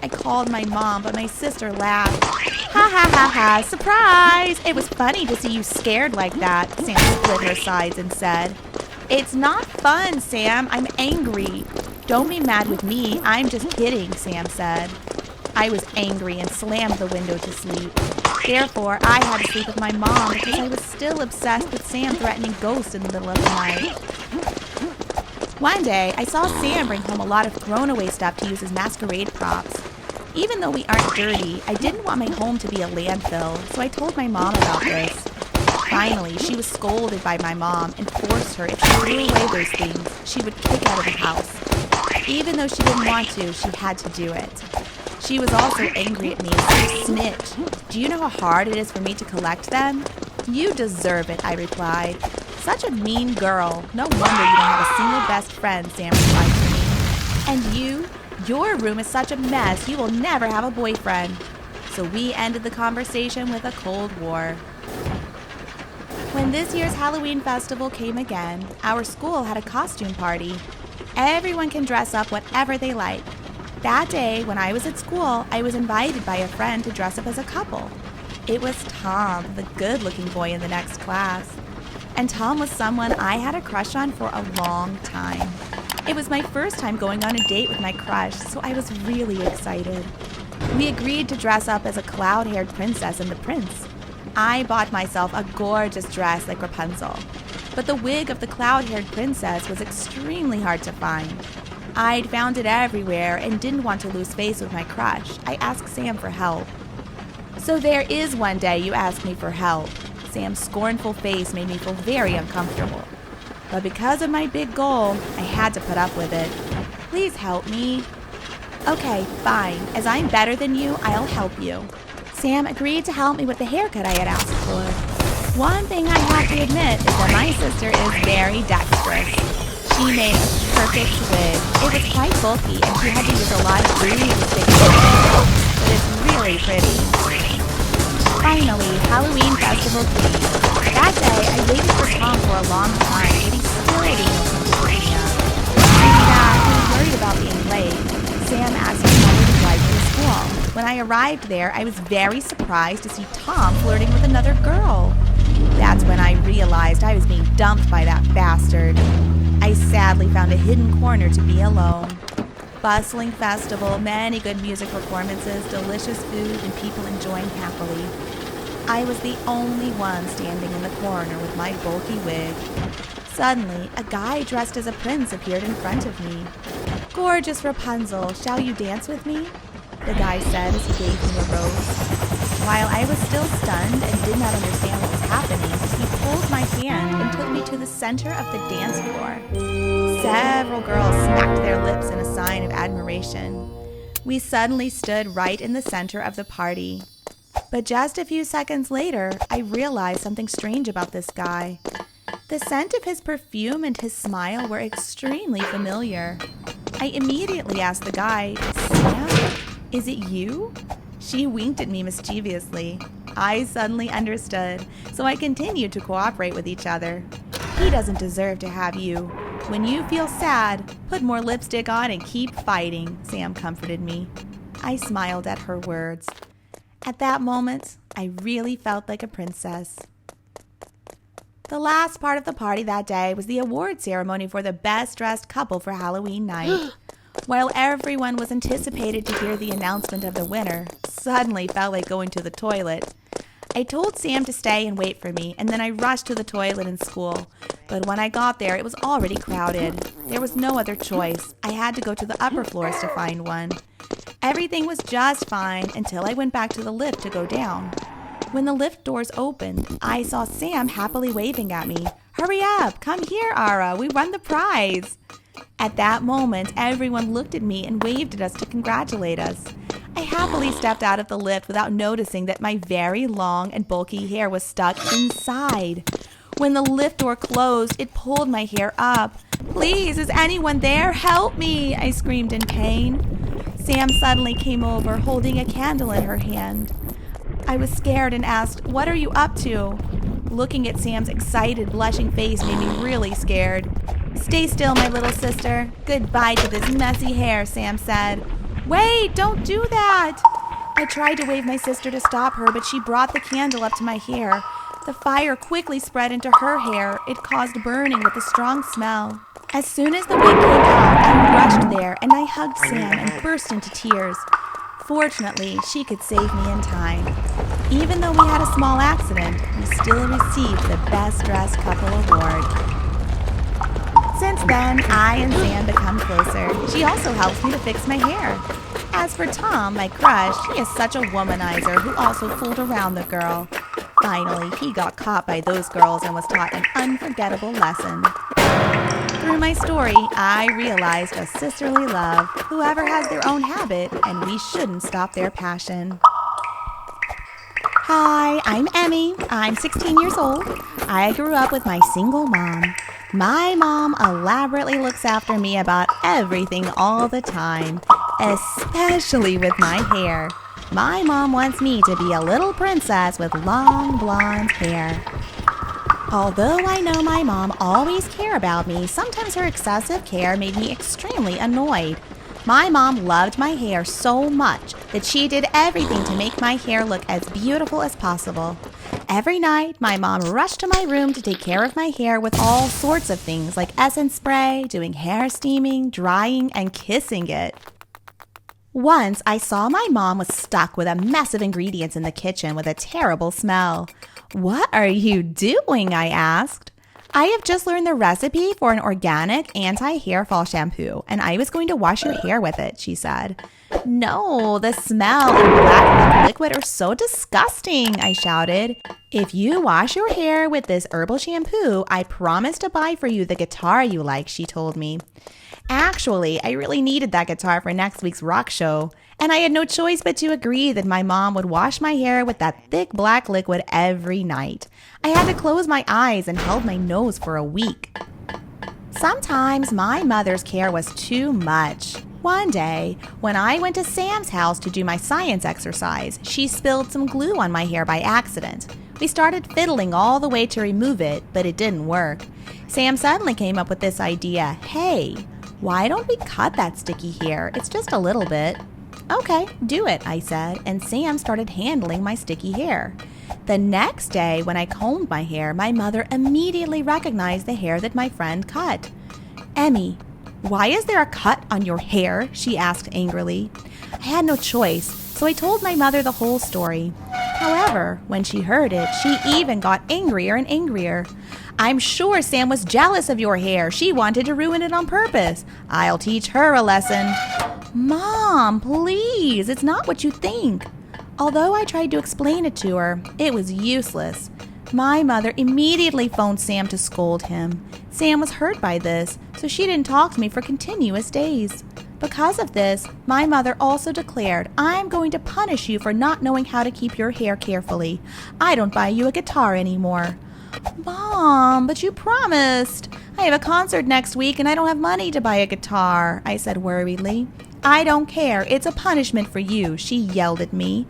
A: I called my mom, but my sister laughed. Ha ha ha ha, surprise! It was funny to see you scared like that, Sam split her sides and said. It's not fun, Sam. I'm angry. Don't be mad with me. I'm just kidding, Sam said. I was angry and slammed the window to sleep. Therefore, I had to sleep with my mom because I was still obsessed with Sam threatening ghosts in the middle of the night. One day, I saw Sam bring home a lot of thrown-away stuff to use as masquerade props. Even though we aren't dirty, I didn't want my home to be a landfill, so I told my mom about this. Finally, she was scolded by my mom and forced her if she threw away those things, she would kick out of the house. Even though she didn't want to, she had to do it. She was also angry at me and said, "Snitch, do you know how hard it is for me to collect them?" "You deserve it," I replied. "Such a mean girl. No wonder you don't have a single best friend," Sam replied to me. "And your room is such a mess, you will never have a boyfriend." So we ended the conversation with a Cold War. When this year's Halloween festival came again, our school had a costume party. Everyone can dress up whatever they like. That day, when I was at school, I was invited by a friend to dress up as a couple. It was Tom, the good-looking boy in the next class. And Tom was someone I had a crush on for a long time. It was my first time going on a date with my crush, so I was really excited. We agreed to dress up as a cloud-haired princess and the prince. I bought myself a gorgeous dress like Rapunzel, but the wig of the cloud-haired princess was extremely hard to find. I'd found it everywhere and didn't want to lose face with my crush. I asked Sam for help. "So there is one day you ask me for help." Sam's scornful face made me feel very uncomfortable. But because of my big goal, I had to put up with it. "Please help me." "Okay, fine. As I'm better than you, I'll help you." Sam agreed to help me with the haircut I had asked for. One thing I have to admit is that my sister is very dexterous. She made a perfect wig. It was quite bulky and she had to use a lot of really thick hair, but it's really pretty. Finally, Halloween festival came. That day, I waited for Tom for a long time, but he still didn't come to pick me up. In fact, he was worried about being late. Sam asked his mother to drive to school. When I arrived there, I was very surprised to see Tom flirting with another girl. That's when I realized I was being dumped by that bastard. I sadly found a hidden corner to be alone. Bustling festival, many good music performances, delicious food, and people enjoying happily. I was the only one standing in the corner with my bulky wig. Suddenly, a guy dressed as a prince appeared in front of me. "Gorgeous Rapunzel, shall you dance with me?" the guy said as he gave me a rose. While I was still stunned and did not understand what was happening, he pulled my hand and took me to the center of the dance floor. Several girls smacked their lips in a sign of admiration. We suddenly stood right in the center of the party. But just a few seconds later, I realized something strange about this guy. The scent of his perfume and his smile were extremely familiar. I immediately asked the guy, "Sam, is it you?" She winked at me mischievously. I suddenly understood, so I continued to cooperate with each other. "He doesn't deserve to have you. When you feel sad, put more lipstick on and keep fighting," Sam comforted me. I smiled at her words. At that moment, I really felt like a princess. The last part of the party that day was the award ceremony for the best dressed couple for Halloween night. While everyone was anticipated to hear the announcement of the winner, suddenly felt like going to the toilet. I told Sam to stay and wait for me, and then I rushed to the toilet in school. But when I got there, it was already crowded. There was no other choice. I had to go to the upper floors to find one. Everything was just fine until I went back to the lift to go down. When the lift doors opened, I saw Sam happily waving at me. "Hurry up! Come here, Ara! We won the prize!" At that moment, everyone looked at me and waved at us to congratulate us. I happily stepped out of the lift without noticing that my very long and bulky hair was stuck inside. When the lift door closed, it pulled my hair up. "Please, is anyone there? Help me!" I screamed in pain. Sam suddenly came over, holding a candle in her hand. I was scared and asked, "What are you up to?" Looking at Sam's excited, blushing face made me really scared. "Stay still, my little sister. Goodbye to this messy hair," Sam said. "Wait, don't do that!" I tried to wave my sister to stop her, but she brought the candle up to my hair. The fire quickly spread into her hair. It caused burning with a strong smell. As soon as the wig came out, I rushed there and I hugged Sam and burst into tears. Fortunately, she could save me in time. Even though we had a small accident, we still received the Best Dressed Couple award. Since then, I and Sam become closer. She also helps me to fix my hair. As for Tom, my crush, he is such a womanizer who also fooled around the girl. Finally, he got caught by those girls and was taught an unforgettable lesson. Through my story, I realized a sisterly love. Whoever has their own habit, and we shouldn't stop their passion. Hi, I'm Emmy. I'm 16 years old. I grew up with my single mom. My mom elaborately looks after me about everything all the time, especially with my hair. My mom wants me to be a little princess with long blonde hair. Although I know my mom always cared about me, sometimes her excessive care made me extremely annoyed. My mom loved my hair so much that she did everything to make my hair look as beautiful as possible. Every night, my mom rushed to my room to take care of my hair with all sorts of things like essence spray, doing hair steaming, drying, and kissing it. Once, I saw my mom was stuck with a mess of ingredients in the kitchen with a terrible smell. "What are you doing?" I asked. "I have just learned the recipe for an organic anti-hair fall shampoo, and I was going to wash your hair with it," she said. "No, the smell and black liquid are so disgusting," I shouted. "If you wash your hair with this herbal shampoo, I promise to buy for you the guitar you like," she told me. Actually, I really needed that guitar for next week's rock show, and I had no choice but to agree that my mom would wash my hair with that thick black liquid every night. I had to close my eyes and held my nose for a week. Sometimes my mother's care was too much. One day, when I went to Sam's house to do my science exercise, she spilled some glue on my hair by accident. We started fiddling all the way to remove it, but it didn't work. Sam suddenly came up with this idea. "Hey, why don't we cut that sticky hair? It's just a little bit." "Okay, do it," I said, and Sam started handling my sticky hair. The next day, when I combed my hair, my mother immediately recognized the hair that my friend cut. "Emmy, why is there a cut on your hair?" she asked angrily. I had no choice, so I told my mother the whole story. However, when she heard it, she even got angrier and angrier. "I'm sure Sam was jealous of your hair. She wanted to ruin it on purpose. I'll teach her a lesson." "Mom, please, it's not what you think." Although I tried to explain it to her, it was useless. My mother immediately phoned Sam to scold him. Sam was hurt by this, so she didn't talk to me for continuous days. Because of this, my mother also declared, "I'm going to punish you for not knowing how to keep your hair carefully. I don't buy you a guitar anymore." "Mom, but you promised." "I have a concert next week and I don't have money to buy a guitar," I said worriedly. "I don't care. It's a punishment for you," she yelled at me.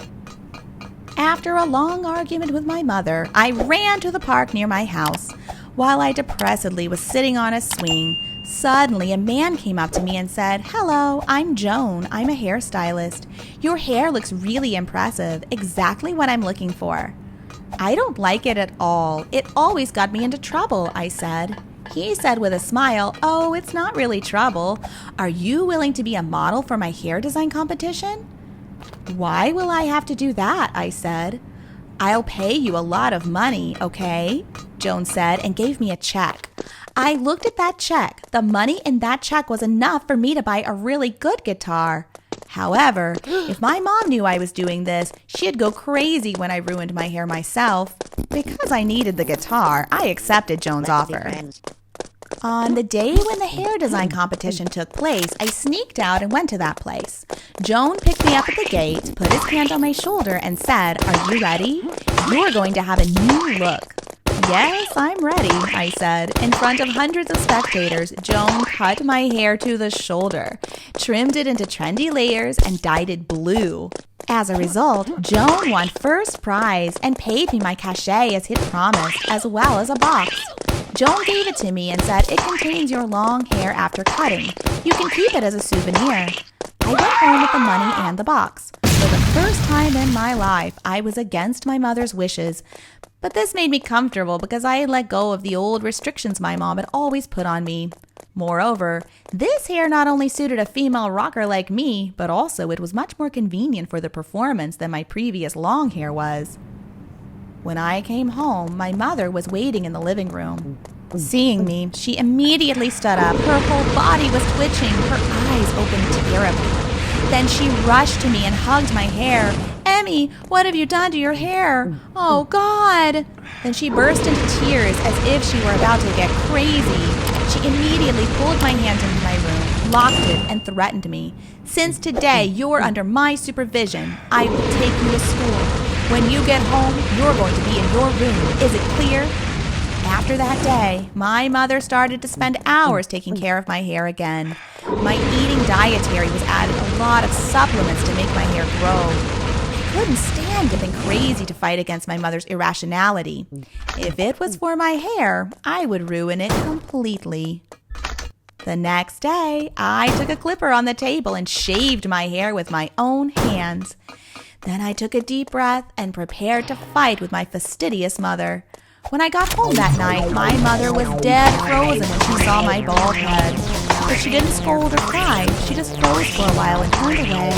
A: After a long argument with my mother, I ran to the park near my house. While I depressedly was sitting on a swing, suddenly a man came up to me and said, "Hello, I'm Joan. I'm a hairstylist. Your hair looks really impressive. Exactly what I'm looking for." "I don't like it at all. It always got me into trouble," I said. He said with a smile, "Oh, it's not really trouble. Are you willing to be a model for my hair design competition?" "Why will I have to do that?" I said. "I'll pay you a lot of money, okay?" Joan said and gave me a check. I looked at that check. The money in that check was enough for me to buy a really good guitar. However, if my mom knew I was doing this, she'd go crazy when I ruined my hair myself. Because I needed the guitar, I accepted Joan's offer. On the day when the hair design competition took place, I sneaked out and went to that place. Joan picked me up at the gate, put his hand on my shoulder, and said, "Are you ready? You're going to have a new look." "Yes, I'm ready," I said. In front of hundreds of spectators, Joan cut my hair to the shoulder, trimmed it into trendy layers, and dyed it blue. As a result, Joan won first prize and paid me my cachet as he'd promised, as well as a box. Joan gave it to me and said, "It contains your long hair after cutting. You can keep it as a souvenir." I went home with the money and the box. For the first time in my life, I was against my mother's wishes. But this made me comfortable because I had let go of the old restrictions my mom had always put on me. Moreover, this hair not only suited a female rocker like me, but also it was much more convenient for the performance than my previous long hair was. When I came home, my mother was waiting in the living room. Seeing me, she immediately stood up. Her whole body was twitching, her eyes opened terribly. Then she rushed to me and hugged my hair. "Emmy, what have you done to your hair? Oh, God!" Then she burst into tears as if she were about to get crazy. She immediately pulled my hand into my room, locked it, and threatened me. "Since today, you're under my supervision. I will take you to school. When you get home, you're going to be in your room. Is it clear?" After that day, my mother started to spend hours taking care of my hair again. My eating dietary was added a lot of supplements to make my hair grow. I couldn't stand getting crazy to fight against my mother's irrationality. If it was for my hair, I would ruin it completely. The next day, I took a clipper on the table and shaved my hair with my own hands. Then I took a deep breath and prepared to fight with my fastidious mother. When I got home that night, my mother was dead frozen when she saw my bald head. But she didn't scold or cry. She just froze for a while and turned away.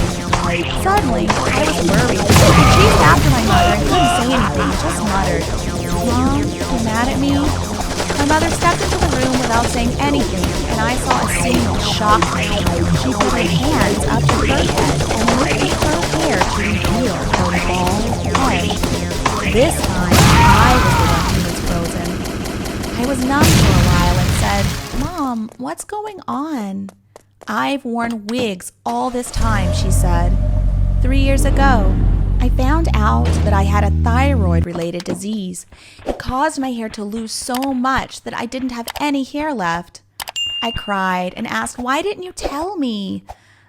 A: Suddenly, I was worried. I chased after my mother and couldn't say anything, just muttered, "Mom, you mad at me?" My mother stepped into the room without saying anything, and I saw a scene that shocked me. She put her hands up to her head and lifted her hair to reveal her bald head. This time, I was the one who was frozen. I was numb for a while and said, "Mom, what's going on?" "I've worn wigs all this time," she said. 3 years ago, I found out that I had a thyroid-related disease. It caused my hair to lose so much that I didn't have any hair left. I cried and asked, "Why didn't you tell me?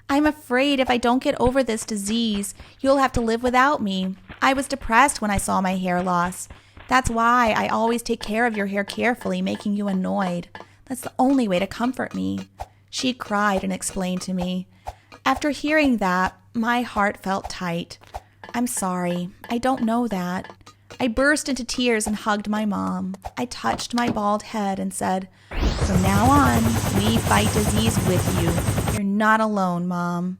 A: I'm afraid if I don't get over this disease, you'll have to live without me." I was depressed when I saw my hair loss. "That's why I always take care of your hair carefully, making you annoyed. That's the only way to comfort me." She cried and explained to me. After hearing that, my heart felt tight. "I'm sorry. I don't know that." I burst into tears and hugged my mom. I touched my bald head and said, "From now on, we fight disease with you. You're not alone, Mom."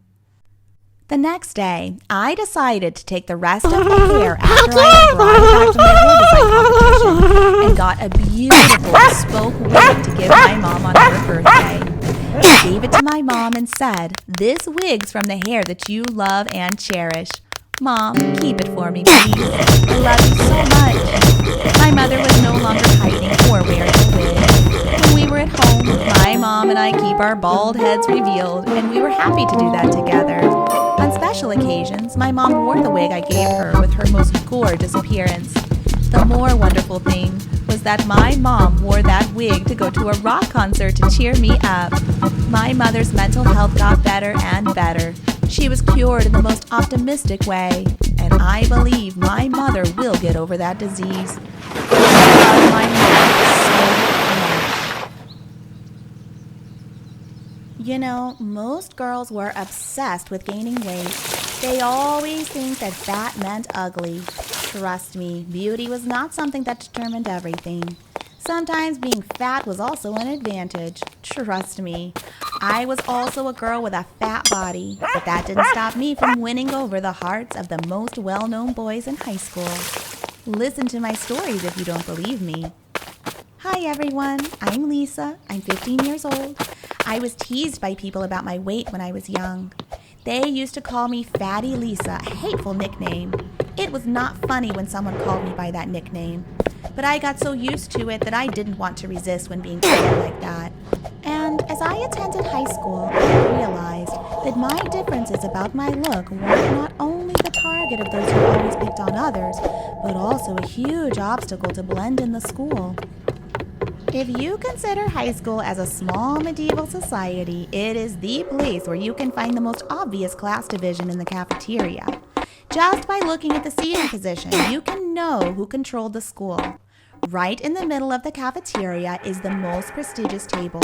A: The next day, I decided to take the rest of the hair after I had brought it back from the hair design competition and got a beautiful bespoke wig to give my mom on her birthday. I gave it to my mom and said, "This wig's from the hair that you love and cherish. Mom, keep it for me, please. I love you so much." My mother was no longer hiding or wearing a wig. When we were at home, my mom and I keep our bald heads revealed, and we were happy to do that together. On special occasions, my mom wore the wig I gave her with her most gorgeous appearance. The more wonderful thing was that my mom wore that wig to go to a rock concert to cheer me up. My mother's mental health got better and better. She was cured in the most optimistic way, and I believe my mother will get over that disease. I love my mom so much. You know, most girls were obsessed with gaining weight. They always think that fat meant ugly. Trust me, beauty was not something that determined everything. Sometimes being fat was also an advantage. Trust me. I was also a girl with a fat body, but that didn't stop me from winning over the hearts of the most well-known boys in high school. Listen to my stories if you don't believe me. Hi everyone, I'm Lisa. I'm 15 years old. I was teased by people about my weight when I was young. They used to call me Fatty Lisa, a hateful nickname. It was not funny when someone called me by that nickname, but I got so used to it that I didn't want to resist when being called like that. And as I attended high school, I realized that my differences about my look were not only the target of those who always picked on others, but also a huge obstacle to blend in the school. If you consider high school as a small medieval society, it is the place where you can find the most obvious class division in the cafeteria. Just by looking at the seating position, you can know who controlled the school. Right in the middle of the cafeteria is the most prestigious table.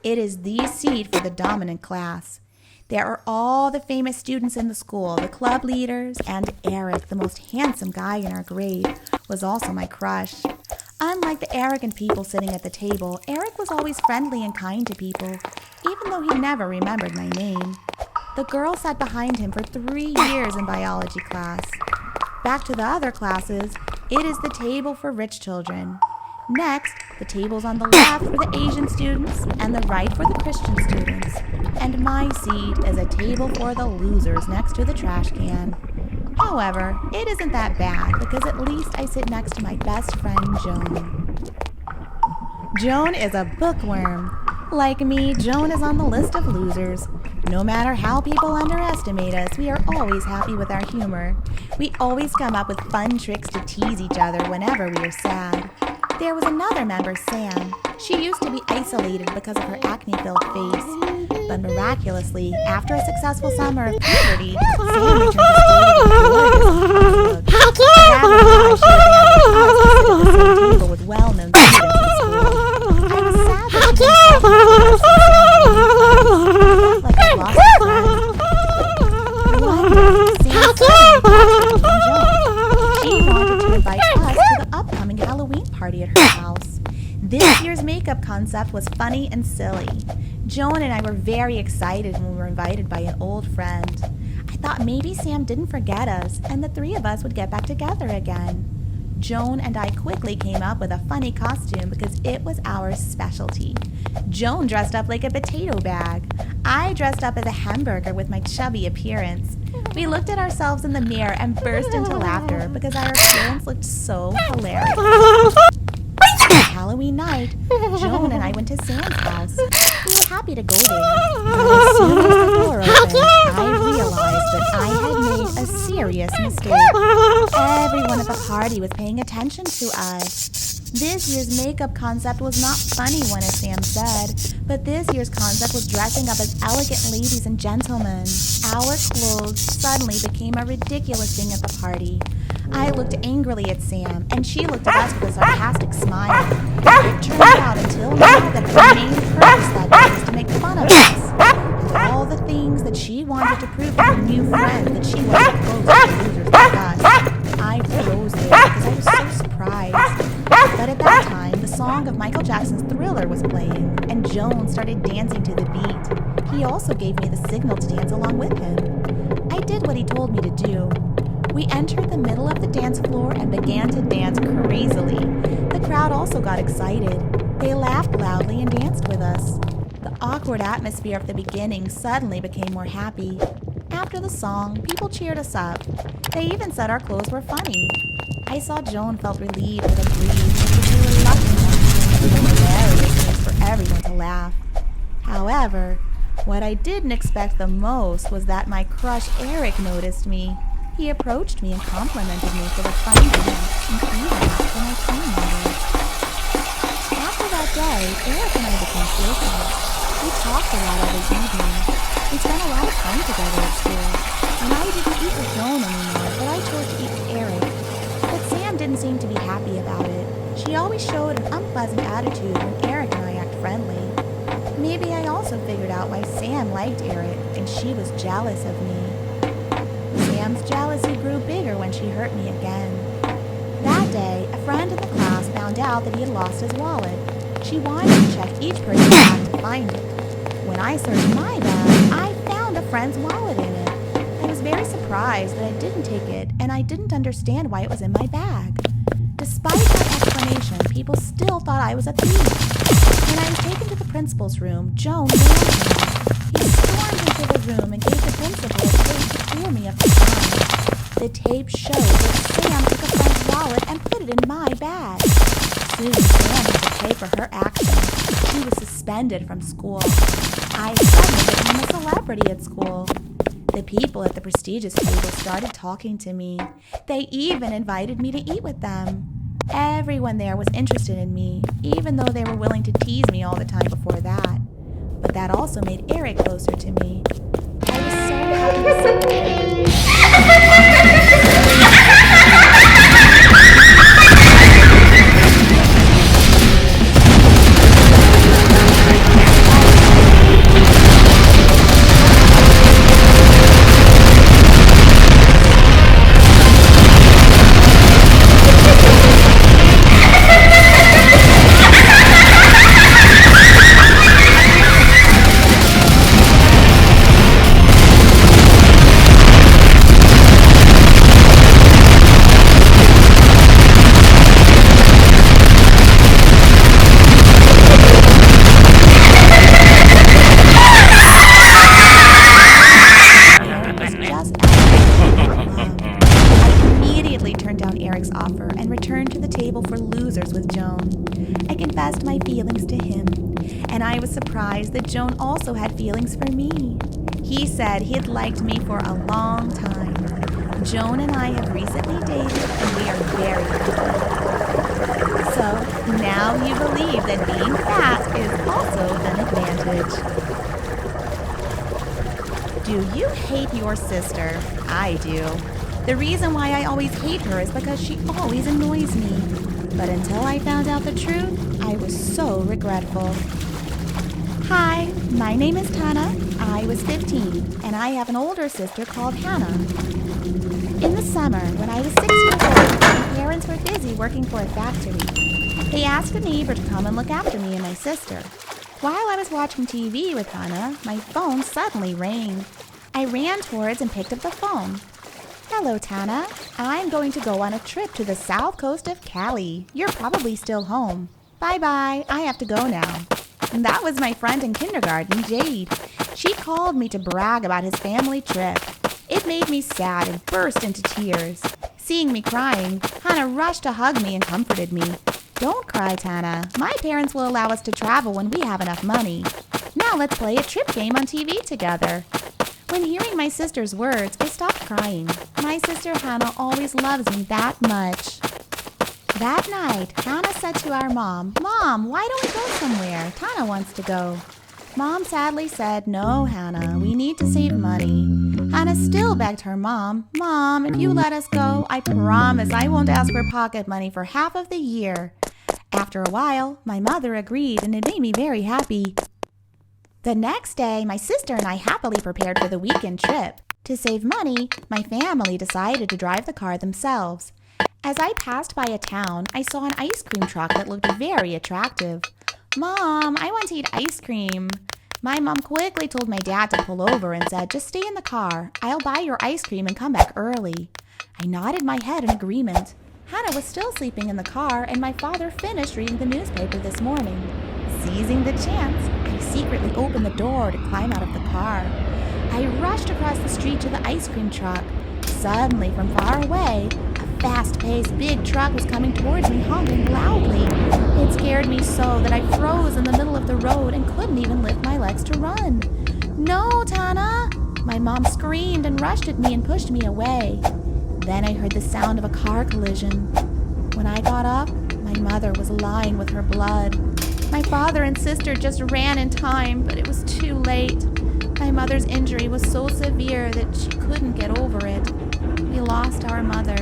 A: It is the seat for the dominant class. There are all the famous students in the school, the club leaders, and Eric, the most handsome guy in our grade, was also my crush. Unlike the arrogant people sitting at the table, Eric was always friendly and kind to people, even though he never remembered my name. The girl sat behind him for 3 years in biology class. Back to the other classes, it is the table for rich children. Next, the tables on the left for the Asian students and the right for the Christian students. And my seat is a table for the losers next to the trash can. However, it isn't that bad because at least I sit next to my best friend, Joan. Joan is a bookworm. Like me, Joan is on the list of losers. No matter how people underestimate us, we are always happy with our humor. We always come up with fun tricks to tease each other whenever we are sad. There was another member, Sam. She used to be isolated because of her acne-filled face. But miraculously, after a successful summer of puberty, Sam returned to school with a gorgeous look. Rather than she abandoned us to sit at the same table with well-known students in school. I was sad that she didn't talk to me like I lost a friend. One day, Sam suddenly Joan. She wanted to invite us to the upcoming Halloween party at her house. This year's makeup concept was funny and silly. Joan and I were very excited when we were invited by an old friend. I thought maybe Sam didn't forget us and the 3 of us would get back together again. Joan and I quickly came up with a funny costume because it was our specialty. Joan dressed up like a potato bag. I dressed up as a hamburger with my chubby appearance. We looked at ourselves in the mirror and burst into laughter because our appearance looked so hilarious. Halloween night, Joan and I went to Sam's house. We were happy to go there. But as soon as the door opened, I realized that I had made a serious mistake. Everyone at the party was paying attention to us. This year's makeup concept was not funny one, as Sam said, but this year's concept was dressing up as elegant ladies and gentlemen. Our clothes suddenly became a ridiculous thing at the party. I looked angrily at Sam, and she looked at us with a sarcastic smile. It turned out until now that the main purpose that day was to make fun of us, and all the things that she wanted to prove to her new friend that she wasn't close to losers like us. I froze there because I was so surprised. But at that time, the song of Michael Jackson's Thriller was playing, and Joan started dancing to the beat. He also gave me the signal to dance along with him. I did what he told me to do. We entered the middle of the dance floor and began to dance crazily. The crowd also got excited. They laughed loudly and danced with us. The awkward atmosphere of the beginning suddenly became more happy. After the song, people cheered us up. They even said our clothes were funny. I saw Joan felt relieved with a breeze because we were lucky enough to make hilarious things for everyone to laugh. However, what I didn't expect the most was that my crush Eric noticed me. He approached me and complimented me for the funny dance and even asked for my team members. After that day, Eric and I became closer. We talked a lot every evening. We spent a lot of time together at school. And I didn't eat with Joan anymore, but I chose to eat with Eric. But Sam didn't seem to be happy about it. She always showed an unpleasant attitude when Eric and I act friendly. Maybe I also figured out why Sam liked Eric and she was jealous of me. Sam's jealousy grew bigger when she hurt me again. That day, a friend in the class found found out that he had lost his wallet. She wanted to check each person's bag to find it. When I searched my bag, I found a friend's wallet in it. I was very surprised that I didn't take it, and I didn't understand why it was in my bag. Despite my explanation, people still thought I was a thief. When I was taken to the principal's room, Joan warned me. He stormed into the room and gave the principal a tape to clear me of the crime. The tape showed that Sam took a friend's wallet and put it in my bag. Soon, Sam had to pay for her actions. She was suspended from school. I suddenly became a celebrity at school. The people at the prestigious table started talking to me. They even invited me to eat with them. Everyone there was interested in me, even though they were willing to tease me all the time before that. But that also made Eric closer to me. I was so happy to see him. Offer and returned to the table for losers with Joan. I confessed my feelings to him, and I was surprised that Joan also had feelings for me. He said he had liked me for a long time. Joan and I have recently dated, and we are very happy. So now you believe that being fat is also an advantage. Do you hate your sister? I do. The reason why I always hate her is because she always annoys me. But until I found out the truth, I was so regretful. Hi, my name is Tana. I was 15, and I have an older sister called Hannah. In the summer, when I was 6 years old, my parents were busy working for a factory. They asked a neighbor to come and look after me and my sister. While I was watching TV with Hannah, my phone suddenly rang. I ran towards and picked up the phone. Hello, Tana. I'm going to go on a trip to the south coast of Cali. You're probably still home. Bye-bye. I have to go now. And that was my friend in kindergarten, Jade. She called me to brag about his family trip. It made me sad and burst into tears. Seeing me crying, Hannah rushed to hug me and comforted me. Don't cry, Tana. My parents will allow us to travel when we have enough money. Now let's play a trip game on TV together. When hearing my sister's words, I stopped crying. My sister Hannah always loves me that much. That night, Hannah said to our mom, "Mom, why don't we go somewhere? Tana wants to go." Mom sadly said, "No, Hannah, we need to save money." Hannah still begged her mom, "Mom, if you let us go, I promise I won't ask for pocket money for half of the year." After a while, my mother agreed, and it made me very happy. The next day, my sister and I happily prepared for the weekend trip. To save money, my family decided to drive the car themselves. As I passed by a town, I saw an ice cream truck that looked very attractive. "Mom, I want to eat ice cream." My mom quickly told my dad to pull over and said, "Just stay in the car. I'll buy your ice cream and come back early." I nodded my head in agreement. Hannah was still sleeping in the car, and my father finished reading the newspaper this morning. Seizing the chance, I secretly opened the door to climb out of the car. I rushed across the street to the ice cream truck. Suddenly, from far away, a fast-paced big truck was coming towards me, honking loudly. It scared me so that I froze in the middle of the road and couldn't even lift my legs to run. "No, Tana!" My mom screamed and rushed at me and pushed me away. Then I heard the sound of a car collision. When I got up, my mother was lying with her blood. My father and sister just ran in time, but it was too late. My mother's injury was so severe that she couldn't get over it. We lost our mother.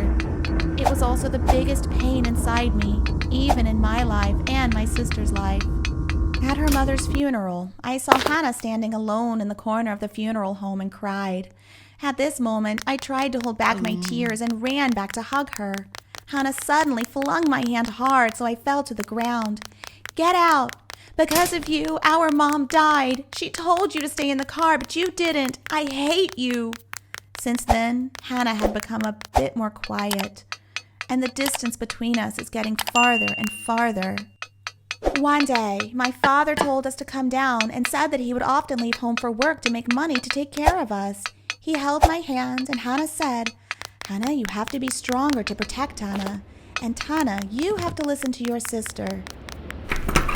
A: It was also the biggest pain inside me, even in my life and my sister's life. At her mother's funeral, I saw Hannah standing alone in the corner of the funeral home and cried. At this moment, I tried to hold back my tears and ran back to hug her. Hannah suddenly flung my hand hard, so I fell to the ground. Get out! Because of you, our mom died. She told you to stay in the car, but you didn't. I hate you. Since then, Hannah had become a bit more quiet, and the distance between us is getting farther and farther. One day, my father told us to come down and said that he would often leave home for work to make money to take care of us. He held my hand, and Hannah said, Hannah, you have to be stronger to protect Tana. And Tana, you have to listen to your sister.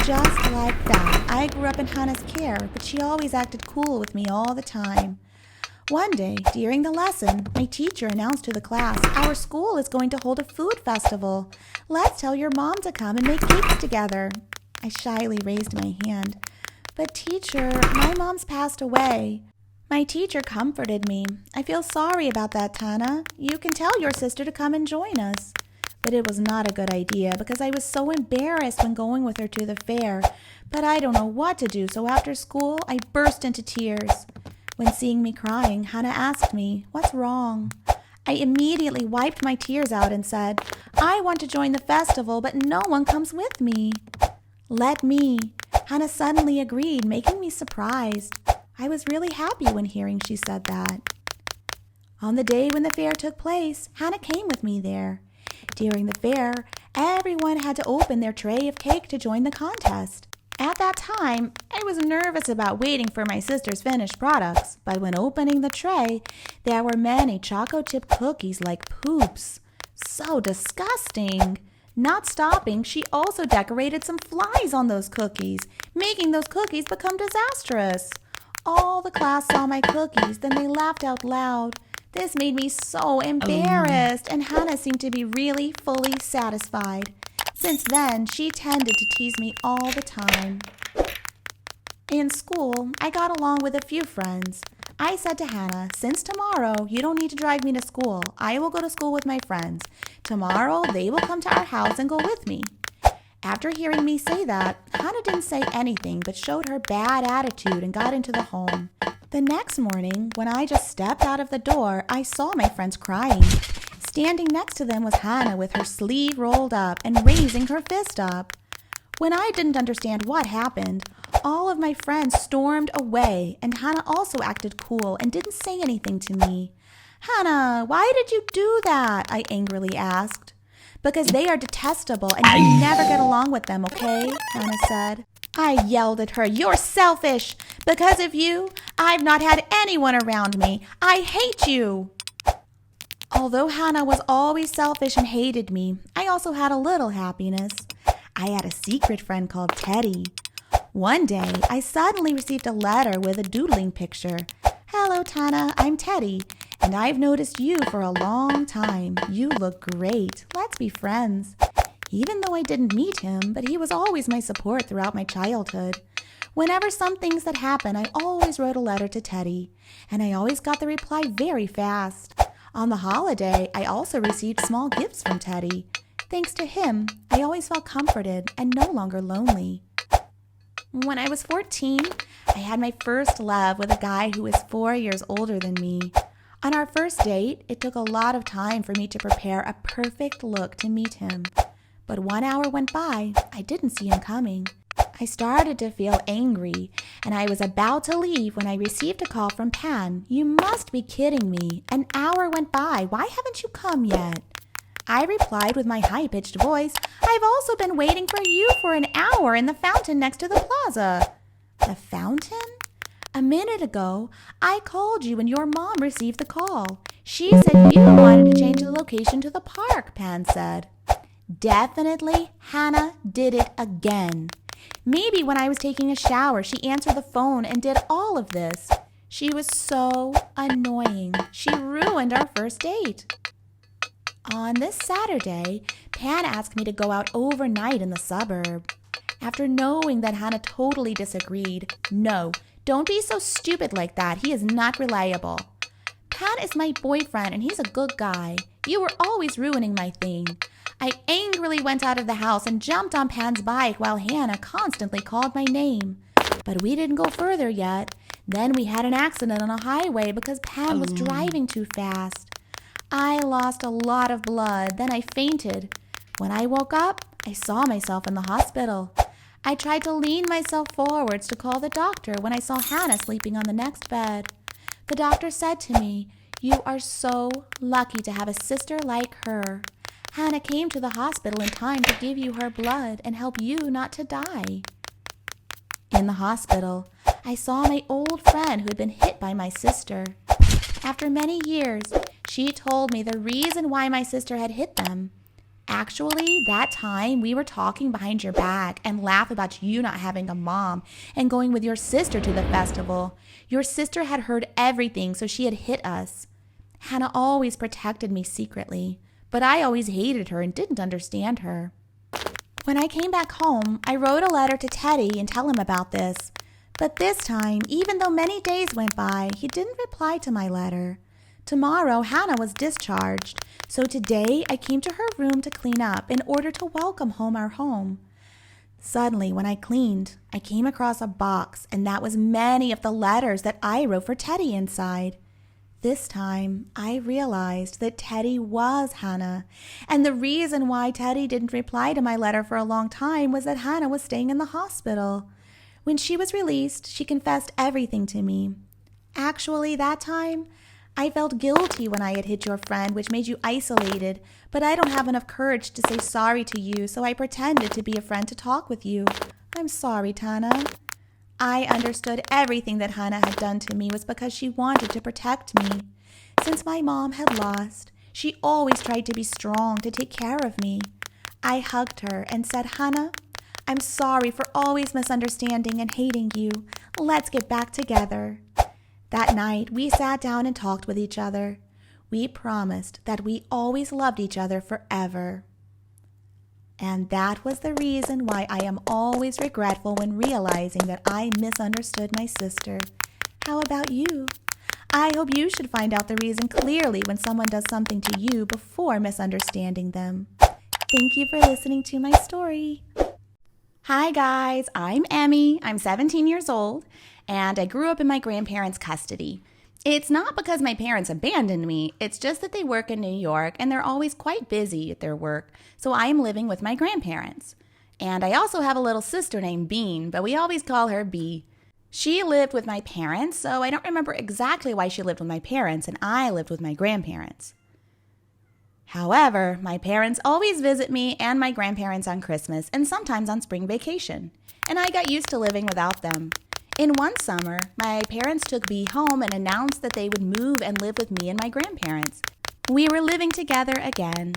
A: Just like that, I grew up in Hannah's care, but she always acted cool with me all the time. One day, during the lesson, my teacher announced to the class, our school is going to hold a food festival. Let's tell your mom to come and make cakes together. I shyly raised my hand. But teacher, my mom's passed away. My teacher comforted me. I feel sorry about that, Tana. You can tell your sister to come and join us. But it was not a good idea because I was so embarrassed when going with her to the fair. But I don't know what to do, so after school, I burst into tears. When seeing me crying, Hannah asked me, what's wrong? I immediately wiped my tears out and said, I want to join the festival, but no one comes with me. Let me. Hannah suddenly agreed, making me surprised. I was really happy when hearing she said that. On the day when the fair took place, Hannah came with me there. During the fair, everyone had to open their tray of cake to join the contest. At that time, I was nervous about waiting for my sister's finished products, but when opening the tray, there were many choco chip cookies like poops. So disgusting! Not stopping, she also decorated some flies on those cookies, making those cookies become disastrous. All the class saw my cookies, then they laughed out loud. This made me so embarrassed, and Hannah seemed to be really fully satisfied. Since then, she tended to tease me all the time. In school, I got along with a few friends. I said to Hannah, since tomorrow, you don't need to drive me to school. I will go to school with my friends. Tomorrow, they will come to our house and go with me. After hearing me say that, Hannah didn't say anything but showed her bad attitude and got into the home. The next morning, when I just stepped out of the door, I saw my friends crying. Standing next to them was Hannah with her sleeve rolled up and raising her fist up. When I didn't understand what happened, all of my friends stormed away, and Hannah also acted cool and didn't say anything to me. Hannah, why did you do that? I angrily asked. Because they are detestable and you never get along with them, okay? Hannah said. I yelled at her, you're selfish. Because of you, I've not had anyone around me. I hate you. Although Hannah was always selfish and hated me, I also had a little happiness. I had a secret friend called Teddy. One day, I suddenly received a letter with a doodling picture. Hello, Tana, I'm Teddy, and I've noticed you for a long time. You look great. Let's be friends. Even though I didn't meet him, but he was always my support throughout my childhood. Whenever some things that happened, I always wrote a letter to Teddy, and I always got the reply very fast. On the holiday, I also received small gifts from Teddy. Thanks to him, I always felt comforted and no longer lonely. When I was 14, I had my first love with a guy who is 4 years older than me. On our first date, it took a lot of time for me to prepare a perfect look to meet him. But 1 hour went by, I didn't see him coming. I started to feel angry, and I was about to leave when I received a call from Pan. You must be kidding me. An hour went by. Why haven't you come yet? I replied with my high-pitched voice, I've also been waiting for you for an hour in the fountain next to the plaza. The fountain? A minute ago, I called you and your mom received the call. She said you wanted to change the location to the park, Pan said. Definitely, Hannah did it again. Maybe when I was taking a shower, she answered the phone and did all of this. She was so annoying. She ruined our first date. On this Saturday, Pan asked me to go out overnight in the suburb. After knowing that Hannah totally disagreed, no, don't be so stupid like that. He is not reliable. Pan is my boyfriend and he's a good guy. You were always ruining my thing. I angrily went out of the house and jumped on Pan's bike while Hannah constantly called my name. But we didn't go further yet. Then we had an accident on a highway because Pan was driving too fast. I lost a lot of blood, then I fainted. When I woke up, I saw myself in the hospital. I tried to lean myself forwards to call the doctor when I saw Hannah sleeping on the next bed. The doctor said to me, "You are so lucky to have a sister like her. Hannah came to the hospital in time to give you her blood and help you not to die." In the hospital, I saw my old friend who had been hit by my sister. After many years, she told me the reason why my sister had hit them. Actually, that time we were talking behind your back and laughed about you not having a mom and going with your sister to the festival. Your sister had heard everything, so she had hit us. Hannah always protected me secretly, but I always hated her and didn't understand her. When I came back home, I wrote a letter to Teddy and tell him about this. But this time, even though many days went by, he didn't reply to my letter. Tomorrow, Hannah was discharged, so today I came to her room to clean up in order to welcome home our home. Suddenly, when I cleaned, I came across a box, and that was many of the letters that I wrote for Teddy inside. This time, I realized that Teddy was Hannah, and the reason why Teddy didn't reply to my letter for a long time was that Hannah was staying in the hospital. When she was released, she confessed everything to me. Actually, that time, I felt guilty when I had hit your friend, which made you isolated, but I don't have enough courage to say sorry to you, so I pretended to be a friend to talk with you. I'm sorry, Tana. I understood everything that Hannah had done to me was because she wanted to protect me. Since my mom had lost, she always tried to be strong to take care of me. I hugged her and said, "Hannah, I'm sorry for always misunderstanding and hating you. Let's get back together." That night, we sat down and talked with each other. We promised that we always loved each other forever. And that was the reason why I am always regretful when realizing that I misunderstood my sister. How about you? I hope you should find out the reason clearly when someone does something to you before misunderstanding them. Thank you for listening to my story. Hi guys, I'm Emmy. I'm 17 years old, and I grew up in my grandparents' custody. It's not because my parents abandoned me, it's just that they work in New York and they're always quite busy at their work, so I am living with my grandparents. And I also have a little sister named Bean, but we always call her B. She lived with my parents, so I don't remember exactly why she lived with my parents and I lived with my grandparents. However, my parents always visit me and my grandparents on Christmas and sometimes on spring vacation, and I got used to living without them. In one summer, my parents took B home and announced that they would move and live with me and my grandparents. We were living together again.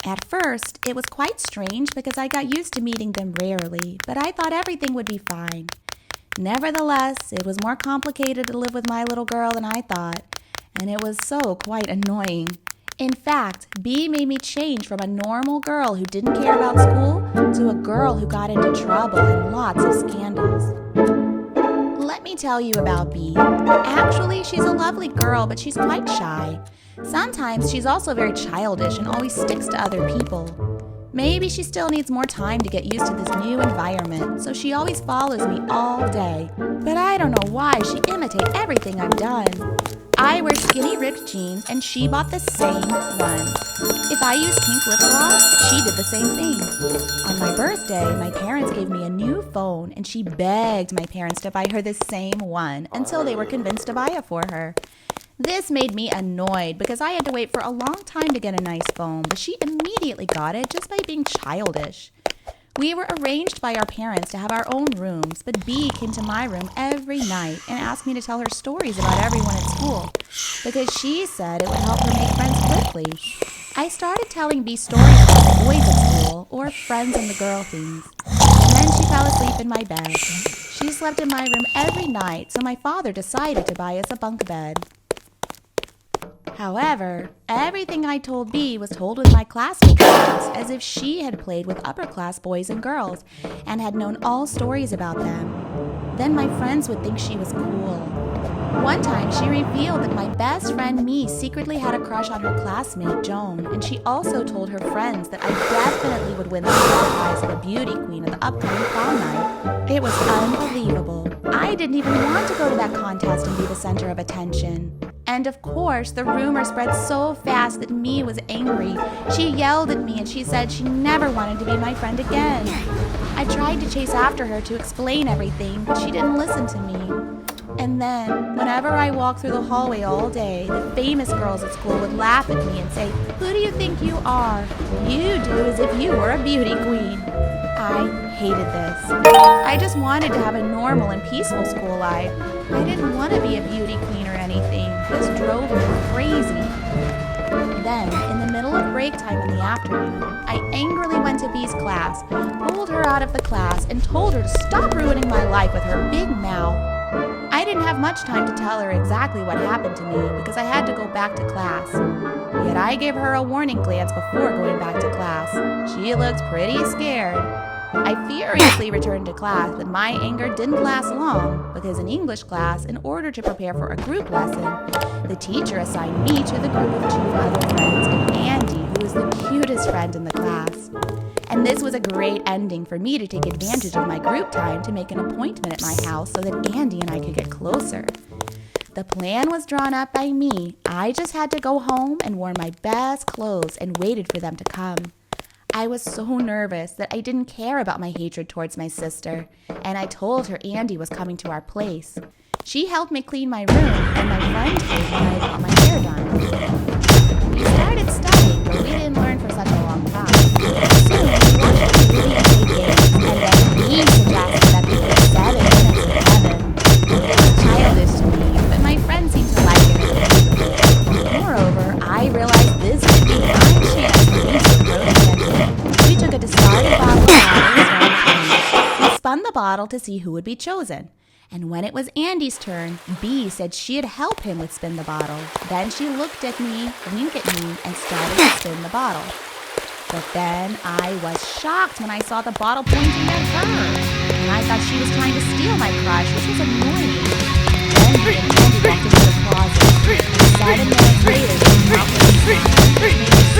A: At first, it was quite strange because I got used to meeting them rarely, but I thought everything would be fine. Nevertheless, it was more complicated to live with my little girl than I thought, and it was so quite annoying. In fact, B made me change from a normal girl who didn't care about school to a girl who got into trouble and lots of scandals. Let me tell you about B. Actually, she's a lovely girl, but she's quite shy. Sometimes she's also very childish and always sticks to other people. Maybe she still needs more time to get used to this new environment, so she always follows me all day. But I don't know why she imitates everything I've done. I wear skinny ripped jeans and she bought the same ones. If I use pink lip gloss, she did the same thing. On my birthday, my parents gave me a new phone and she begged my parents to buy her the same one until they were convinced to buy it for her. This made me annoyed because I had to wait for a long time to get a nice phone, but she immediately got it just by being childish. We were arranged by our parents to have our own rooms, but B came to my room every night and asked me to tell her stories about everyone at school because she said it would help her make friends quickly. I started telling B stories about the boys at school or friends and the girl things. Then she fell asleep in my bed. She slept in my room every night, so my father decided to buy us a bunk bed. However, everything I told B was told with my classmates as if she had played with upper-class boys and girls and had known all stories about them. Then my friends would think she was cool. One time, she revealed that my best friend Me secretly had a crush on her classmate Joan, and she also told her friends that I definitely would win the first prize of a beauty queen at the upcoming prom night. It was unbelievable. I didn't even want to go to that contest and be the center of attention. And of course, the rumor spread so fast that Mie was angry. She yelled at me and she said she never wanted to be my friend again. I tried to chase after her to explain everything, but she didn't listen to me. And then, whenever I walked through the hallway all day, the famous girls at school would laugh at me and say, "Who do you think you are? You do as if you were a beauty queen." I hated this. I just wanted to have a normal and peaceful school life. I didn't want to be a beauty queen or anything. This drove me crazy. Then, in the middle of break time in the afternoon, I angrily went to Bee's class, pulled her out of the class, and told her to stop ruining my life with her big mouth. I didn't have much time to tell her exactly what happened to me because I had to go back to class. Yet I gave her a warning glance before going back to class. She looked pretty scared. I furiously returned to class, but my anger didn't last long because in English class, in order to prepare for a group lesson, the teacher assigned me to the group of 2 other friends and Andy, who was the cutest friend in the class. And this was a great ending for me to take advantage of my group time to make an appointment at my house so that Andy and I could get closer. The plan was drawn up by me. I just had to go home and wore my best clothes and waited for them to come. I was so nervous that I didn't care about my hatred towards my sister, and I told her Andy was coming to our place. She helped me clean my room, and my friend came when I got my hair done. We started studying, but we didn't learn for such a long time. Soon, we watched a movie and played games, and then he suggested that we play 7 minutes in heaven. It was childish to me, but my friends seemed to like it. Moreover, I realized this would be my chance to meet the road. We took a discarded bottle of water. We spun the bottle to see who would be chosen. And when it was Andy's turn, Bee said she'd help him with spin the bottle. Then she looked at me, winked at me, and started to spin the bottle. But then I was shocked when I saw the bottle pointing at her. And I thought she was trying to steal my crush, which was annoying. Then Bee and Andy walked into the closet. 7 minutes later, they came out with a smile. It made me so